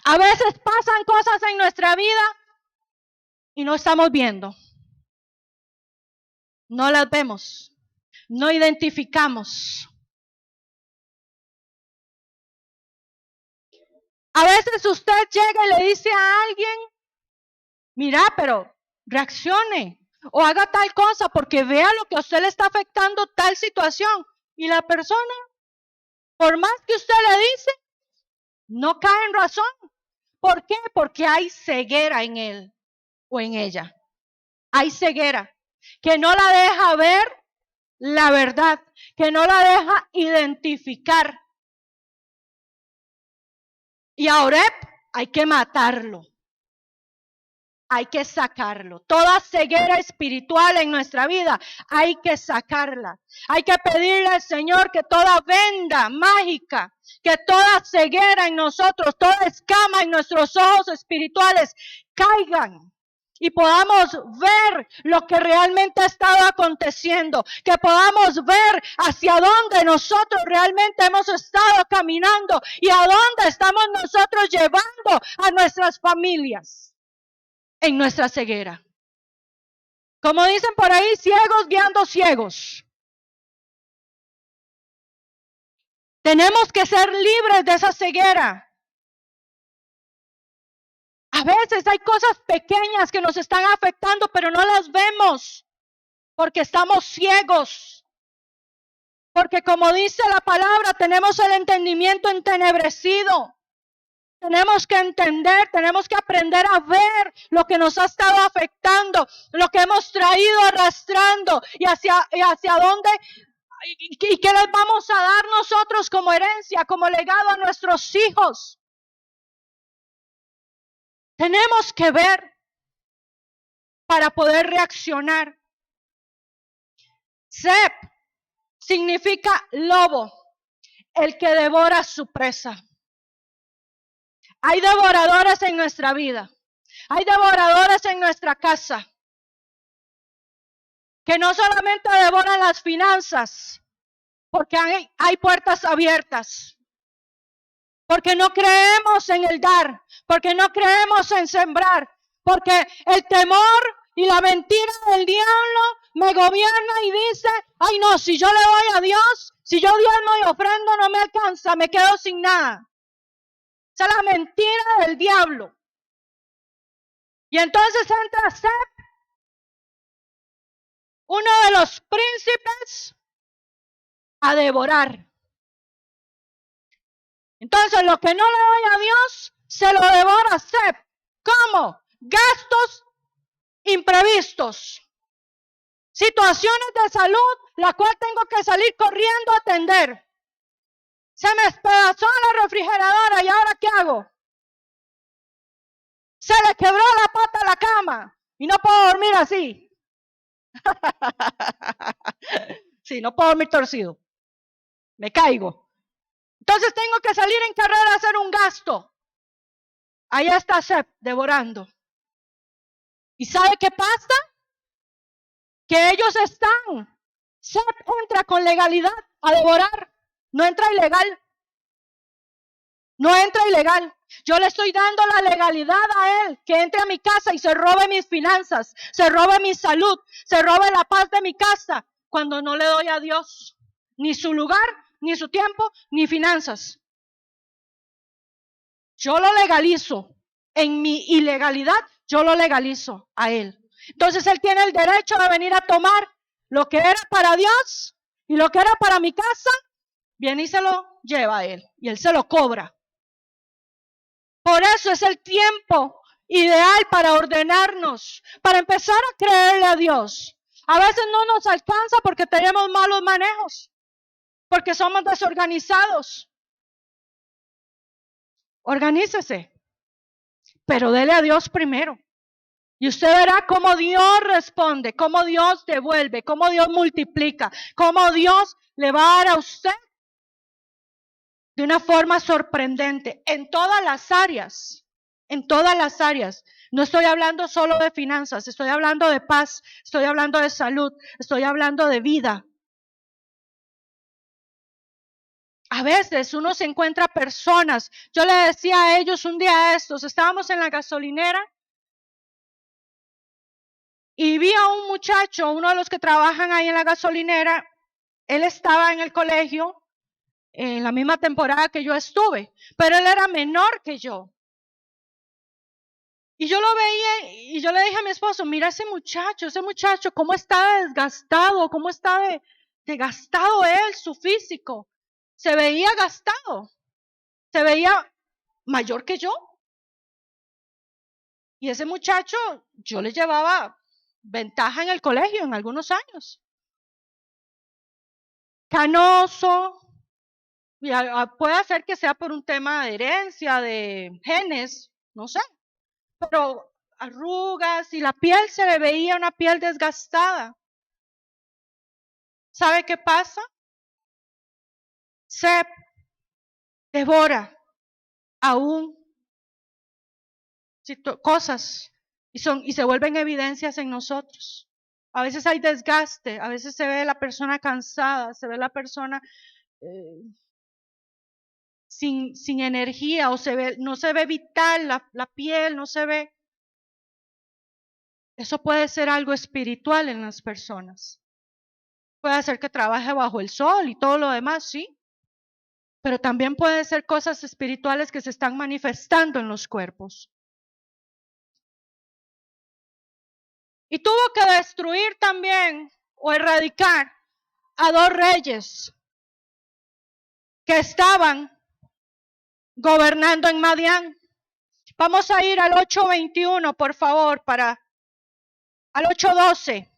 A veces pasan cosas en nuestra vida y no estamos viendo. No las vemos, no identificamos. A veces usted llega y le dice a alguien, mira, pero reaccione o haga tal cosa porque vea lo que a usted le está afectando tal situación. Y la persona, por más que usted le dice, no cae en razón. ¿Por qué? Porque hay ceguera en él o en ella. Hay ceguera que no la deja ver la verdad, que no la deja identificar. Y a Oreb hay que matarlo. Hay que sacarlo. Toda ceguera espiritual en nuestra vida hay que sacarla. Hay que pedirle al Señor que toda venda mágica, que toda ceguera en nosotros, toda escama en nuestros ojos espirituales caigan. Y podamos ver lo que realmente ha estado aconteciendo, que podamos ver hacia dónde nosotros realmente hemos estado caminando y a dónde estamos nosotros llevando a nuestras familias en nuestra ceguera. Como dicen por ahí, ciegos guiando ciegos. Tenemos que ser libres de esa ceguera. A veces hay cosas pequeñas que nos están afectando, pero no las vemos porque estamos ciegos. Porque como dice la palabra, tenemos el entendimiento entenebrecido. Tenemos que entender, tenemos que aprender a ver lo que nos ha estado afectando, lo que hemos traído arrastrando y hacia dónde y qué les vamos a dar nosotros como herencia, como legado a nuestros hijos. Tenemos que ver para poder reaccionar. Zeeb significa lobo, el que devora su presa. Hay devoradores en nuestra vida. Hay devoradores en nuestra casa. Que no solamente devoran las finanzas, porque hay puertas abiertas. Porque no creemos en el dar, porque no creemos en sembrar, porque el temor y la mentira del diablo me gobierna y dice, ay no, si yo le doy a Dios, si yo diezmo y ofrendo no me alcanza, me quedo sin nada. Esa es la mentira del diablo. Y entonces entra Zeeb, uno de los príncipes, a devorar. Entonces lo que no le doy a Dios, se lo devora Zeeb. ¿Cómo? Gastos imprevistos. Situaciones de salud, la cual tengo que salir corriendo a atender. Se me despedazó la refrigeradora y ahora ¿qué hago? Se le quebró la pata a la cama y no puedo dormir así. Sí, no puedo dormir torcido. Me caigo. Entonces tengo que salir en carrera a hacer un gasto. Ahí está Zeeb devorando. ¿Y sabe qué pasa? Que ellos están. Zeeb entra con legalidad a devorar. No entra ilegal. No entra ilegal. Yo le estoy dando la legalidad a él, que entre a mi casa y se robe mis finanzas, se robe mi salud, se robe la paz de mi casa, cuando no le doy a Dios ni su lugar, ni su tiempo, ni finanzas. Yo lo legalizo. En mi ilegalidad, yo lo legalizo a él. Entonces él tiene el derecho de venir a tomar lo que era para Dios y lo que era para mi casa, viene y se lo lleva a él y él se lo cobra. Por eso es el tiempo ideal para ordenarnos, para empezar a creerle a Dios. A veces no nos alcanza porque tenemos malos manejos, porque somos desorganizados. Organícese, pero dele a Dios primero. Y usted verá cómo Dios responde, cómo Dios devuelve, cómo Dios multiplica, cómo Dios le va a dar a usted de una forma sorprendente en todas las áreas, en todas las áreas. No estoy hablando solo de finanzas, estoy hablando de paz, estoy hablando de salud, estoy hablando de vida. A veces uno se encuentra personas, yo le decía a ellos un día a estos, estábamos en la gasolinera y vi a un muchacho, uno de los que trabajan ahí en la gasolinera, él estaba en el colegio en la misma temporada que yo estuve, pero él era menor que yo. Y yo lo veía y yo le dije a mi esposo, mira ese muchacho, cómo está desgastado, cómo está desgastado él, su físico. Se veía gastado, se veía mayor que yo. Y ese muchacho, yo le llevaba ventaja en el colegio en algunos años. Canoso, puede ser que sea por un tema de herencia, de genes, no sé. Pero arrugas y la piel se le veía una piel desgastada. ¿Sabe qué pasa? Se devora aún cosas y se vuelven evidencias en nosotros. A veces hay desgaste, a veces se ve la persona cansada, se ve la persona sin energía o no se ve vital, la piel no se ve. Eso puede ser algo espiritual en las personas. Puede ser que trabaje bajo el sol y todo lo demás, sí. Pero también puede ser cosas espirituales que se están manifestando en los cuerpos. Y tuvo que destruir también o erradicar a 2 reyes que estaban gobernando en Madián. Vamos a ir al 8:21, por favor, al 8:12.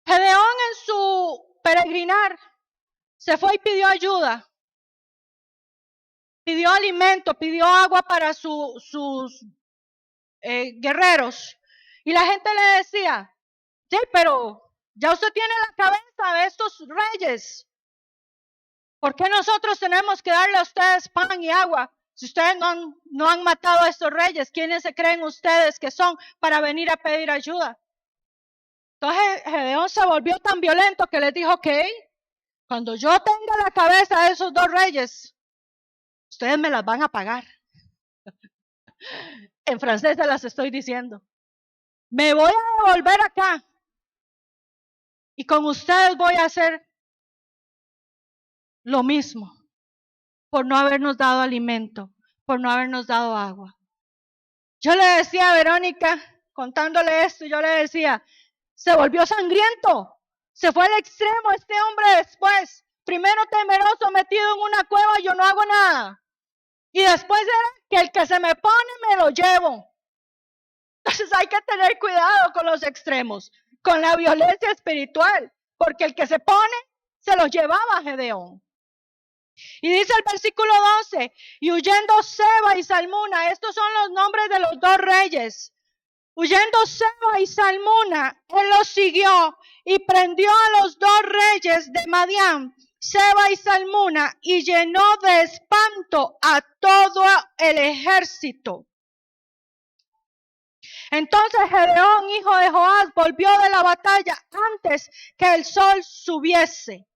Gedeón en su peregrinar se fue y pidió ayuda. Pidió alimento, pidió agua para sus guerreros. Y la gente le decía, sí, pero ya usted tiene la cabeza de estos reyes. ¿Por qué nosotros tenemos que darle a ustedes pan y agua? Si ustedes no han matado a estos reyes, ¿quiénes se creen ustedes que son para venir a pedir ayuda? Entonces Gedeón se volvió tan violento que les dijo, ok, cuando yo tenga la cabeza de esos 2 reyes, ustedes me las van a pagar. En francés se las estoy diciendo. Me voy a devolver acá y con ustedes voy a hacer lo mismo por no habernos dado alimento, por no habernos dado agua. Yo le decía a Verónica, contándole esto, yo le decía, se volvió sangriento, se fue al extremo este hombre después. Primero temeroso, metido en una cueva, yo no hago nada. Y después era que el que se me pone, me lo llevo. Entonces hay que tener cuidado con los extremos, con la violencia espiritual, porque el que se pone, se lo llevaba a Gedeón. Y dice el versículo 12, y huyendo Seba y Salmuna, estos son los nombres de los 2 reyes. Huyendo Seba y Salmuna, él los siguió y prendió a los 2 reyes de Madián, Seba y Salmuna, y llenó de espanto a todo el ejército. Entonces Gedeón, hijo de Joás, volvió de la batalla antes que el sol subiese.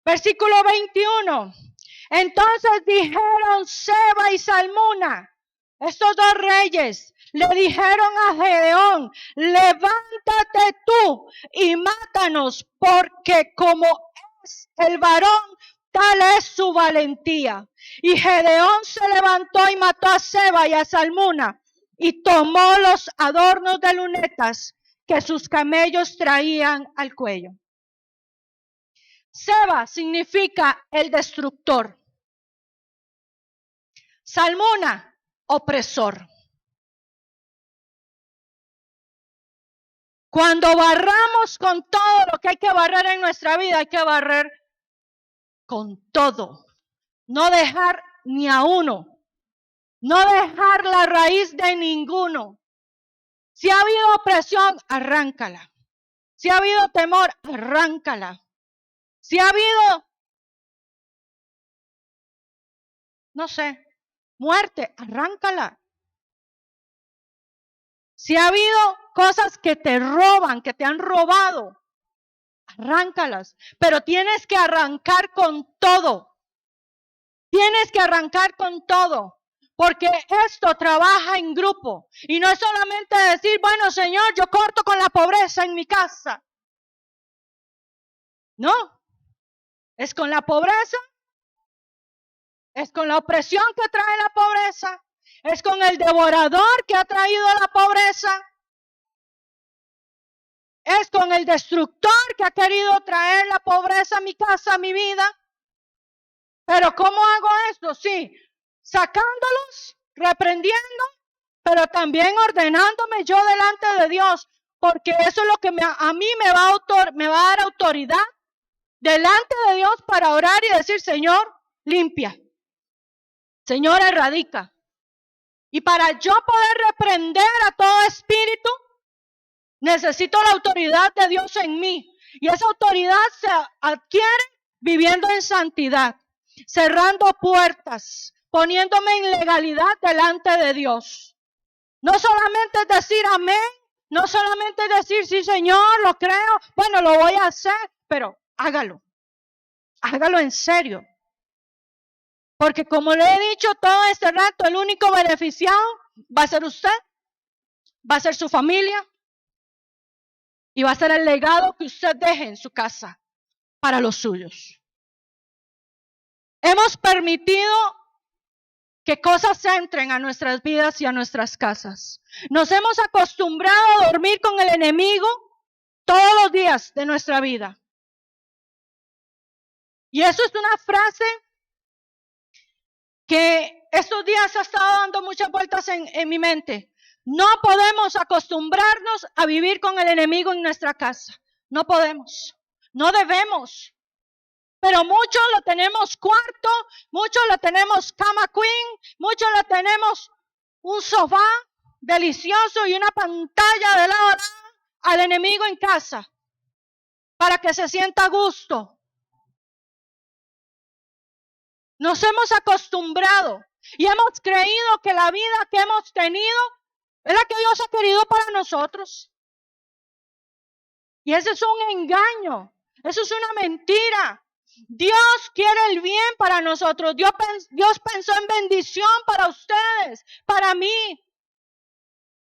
Versículo 21. Entonces dijeron Seba y Salmuna, estos dos reyes, le dijeron a Gedeón, levántate tú y mátanos, porque como es el varón, tal es su valentía. Y Gedeón se levantó y mató a Seba y a Salmuna, y tomó los adornos de lunetas que sus camellos traían al cuello. Seba significa el destructor. Salmuna, opresor. Cuando barramos con todo lo que hay que barrer en nuestra vida, hay que barrer con todo. No dejar ni a uno. No dejar la raíz de ninguno. Si ha habido opresión, arráncala. Si ha habido temor, arráncala. Si ha habido, no sé, muerte, arráncala. Si ha habido cosas que te roban, que te han robado, arráncalas. Pero tienes que arrancar con todo. Tienes que arrancar con todo. Porque esto trabaja en grupo. Y no es solamente decir, bueno, Señor, yo corto con la pobreza en mi casa. No. Es con la pobreza. Es con la opresión que trae la pobreza. Es con el devorador que ha traído la pobreza. Es con el destructor que ha querido traer la pobreza a mi casa, a mi vida. Pero ¿cómo hago esto? Sí, sacándolos, reprendiendo, pero también ordenándome yo delante de Dios, porque eso es lo que a mí me va a dar autoridad delante de Dios para orar y decir, Señor, limpia. Señor, erradica. Y para yo poder reprender a todo espíritu, necesito la autoridad de Dios en mí. Y esa autoridad se adquiere viviendo en santidad, cerrando puertas, poniéndome en legalidad delante de Dios. No solamente es decir amén, no solamente es decir sí Señor, lo creo, bueno, lo voy a hacer, pero hágalo. Hágalo en serio. Porque como le he dicho todo este rato, el único beneficiado va a ser usted, va a ser su familia y va a ser el legado que usted deje en su casa para los suyos. Hemos permitido que cosas entren a nuestras vidas y a nuestras casas. Nos hemos acostumbrado a dormir con el enemigo todos los días de nuestra vida. Y eso es una frase que estos días ha estado dando muchas vueltas en mi mente. No podemos acostumbrarnos a vivir con el enemigo en nuestra casa. No podemos. No debemos. Pero muchos lo tenemos cuarto, muchos lo tenemos cama queen, muchos lo tenemos un sofá delicioso y una pantalla de lado a lado al enemigo en casa para que se sienta a gusto. Nos hemos acostumbrado y hemos creído que la vida que hemos tenido es la que Dios ha querido para nosotros. Y ese es un engaño, eso es una mentira. Dios quiere el bien para nosotros. Dios pensó en bendición para ustedes, para mí.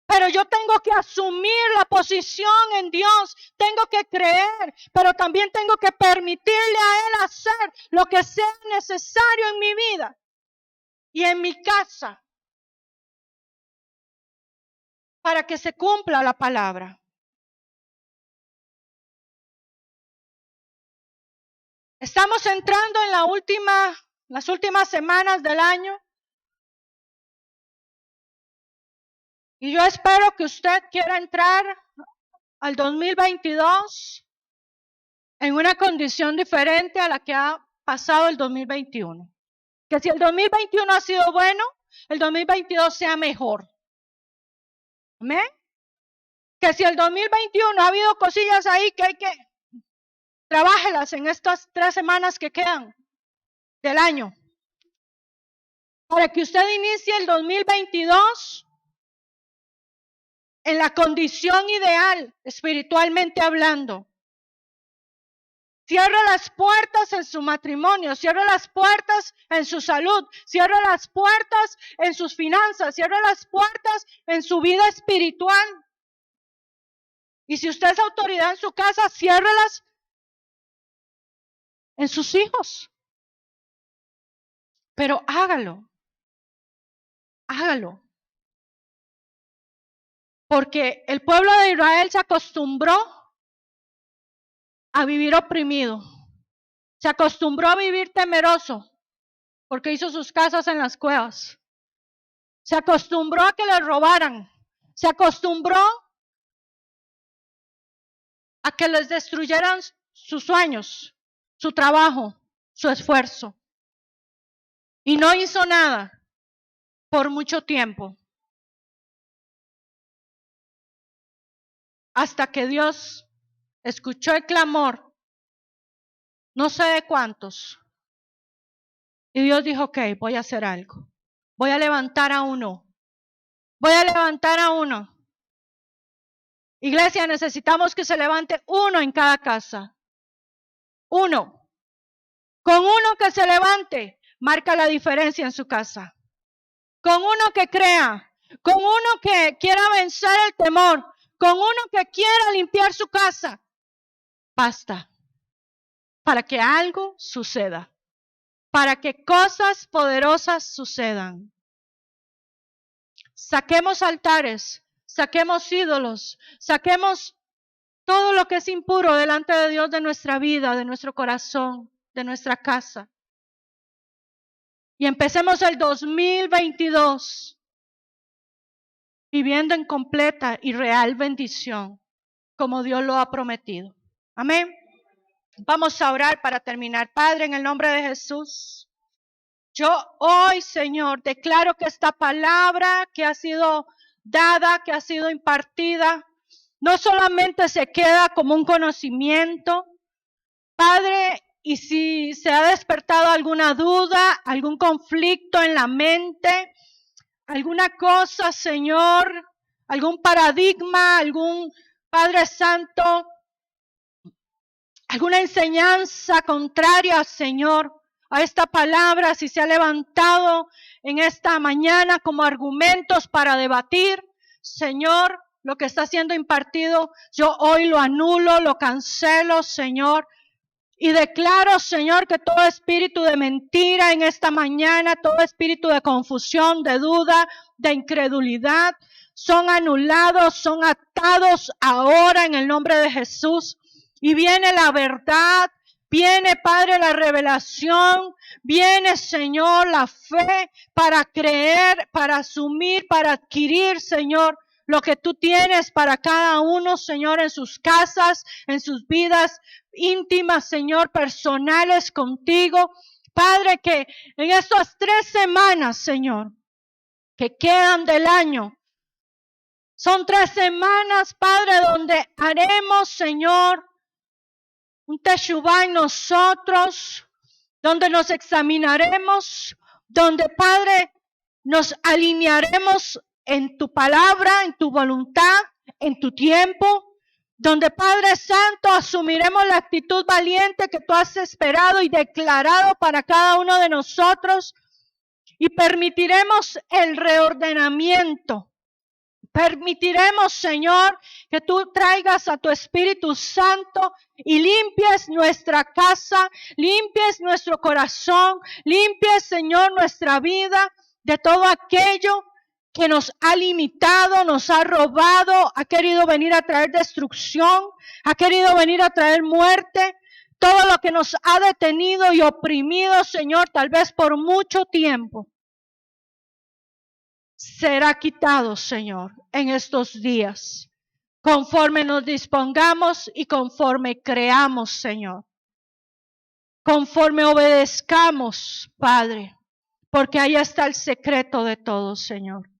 Pero yo tengo que asumir la posición en Dios. Tengo que creer, pero también tengo que permitirle a Él hacer lo que sea necesario en mi vida y en mi casa para que se cumpla la palabra. Estamos entrando en las últimas semanas del año. Y yo espero que usted quiera entrar al 2022 en una condición diferente a la que ha pasado el 2021. Que si el 2021 ha sido bueno, el 2022 sea mejor. ¿Amén? Que si el 2021 ha habido cosillas ahí que hay que trabájelas en estas 3 semanas que quedan del año. Para que usted inicie el 2022 en la condición ideal, espiritualmente hablando. Cierra las puertas en su matrimonio, cierra las puertas en su salud, cierra las puertas en sus finanzas, cierra las puertas en su vida espiritual. Y si usted es autoridad en su casa, ciérrelas en sus hijos. Pero hágalo. Hágalo. Porque el pueblo de Israel se acostumbró a vivir oprimido. Se acostumbró a vivir temeroso porque hizo sus casas en las cuevas. Se acostumbró a que le robaran. Se acostumbró a que les destruyeran sus sueños, su trabajo, su esfuerzo. Y no hizo nada por mucho tiempo. Hasta que Dios escuchó el clamor, no sé de cuántos. Y Dios dijo, ok, voy a hacer algo. Voy a levantar a uno. Voy a levantar a uno. Iglesia, necesitamos que se levante uno en cada casa. Uno. Con uno que se levante, marca la diferencia en su casa. Con uno que crea. Con uno que quiera vencer el temor. Con uno que quiera limpiar su casa. Basta. Para que algo suceda. Para que cosas poderosas sucedan. Saquemos altares, saquemos ídolos, saquemos todo lo que es impuro delante de Dios de nuestra vida, de nuestro corazón, de nuestra casa. Y empecemos el 2022 viviendo en completa y real bendición, como Dios lo ha prometido. Amén. Vamos a orar para terminar. Padre, en el nombre de Jesús, yo hoy, Señor, declaro que esta palabra que ha sido dada, que ha sido impartida, no solamente se queda como un conocimiento, Padre, y si se ha despertado alguna duda, algún conflicto en la mente, alguna cosa, Señor, algún paradigma, algún Padre Santo, alguna enseñanza contraria, Señor, a esta palabra, si se ha levantado en esta mañana como argumentos para debatir, Señor, lo que está siendo impartido, yo hoy lo anulo, lo cancelo, Señor, y declaro, Señor, que todo espíritu de mentira en esta mañana, todo espíritu de confusión, de duda, de incredulidad, son anulados, son atados ahora en el nombre de Jesús. Y viene la verdad, viene, Padre, la revelación, viene, Señor, la fe para creer, para asumir, para adquirir, Señor, lo que tú tienes para cada uno, Señor, en sus casas, en sus vidas íntimas, Señor, personales contigo. Padre, que en estas 3 semanas, Señor, que quedan del año, son 3 semanas, Padre, donde haremos, Señor, un teshuvá en nosotros, donde nos examinaremos, donde, Padre, nos alinearemos en tu palabra, en tu voluntad, en tu tiempo, donde, Padre Santo, asumiremos la actitud valiente que tú has esperado y declarado para cada uno de nosotros y permitiremos el reordenamiento. Permitiremos, Señor, que tú traigas a tu Espíritu Santo y limpies nuestra casa, limpies nuestro corazón, limpies, Señor, nuestra vida de todo aquello que nos ha limitado, nos ha robado, ha querido venir a traer destrucción, ha querido venir a traer muerte. Todo lo que nos ha detenido y oprimido, Señor, tal vez por mucho tiempo, será quitado, Señor, en estos días, conforme nos dispongamos y conforme creamos, Señor, conforme obedezcamos, Padre, porque ahí está el secreto de todo, Señor,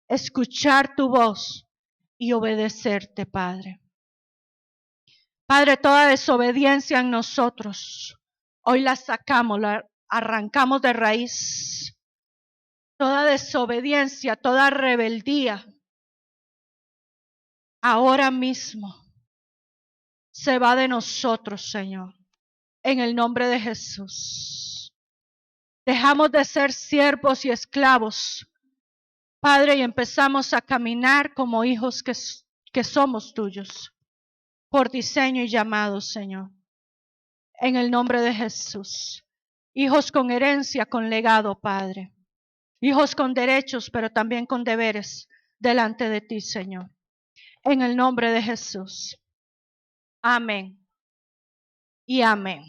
escuchar tu voz y obedecerte, Padre. Padre, toda desobediencia en nosotros, hoy la sacamos, la arrancamos de raíz. Toda desobediencia, toda rebeldía, ahora mismo se va de nosotros, Señor, en el nombre de Jesús. Dejamos de ser siervos y esclavos, Padre, y empezamos a caminar como hijos que somos tuyos, por diseño y llamado, Señor, en el nombre de Jesús. Hijos con herencia, con legado, Padre. Hijos con derechos, pero también con deberes delante de ti, Señor. En el nombre de Jesús. Amén y amén.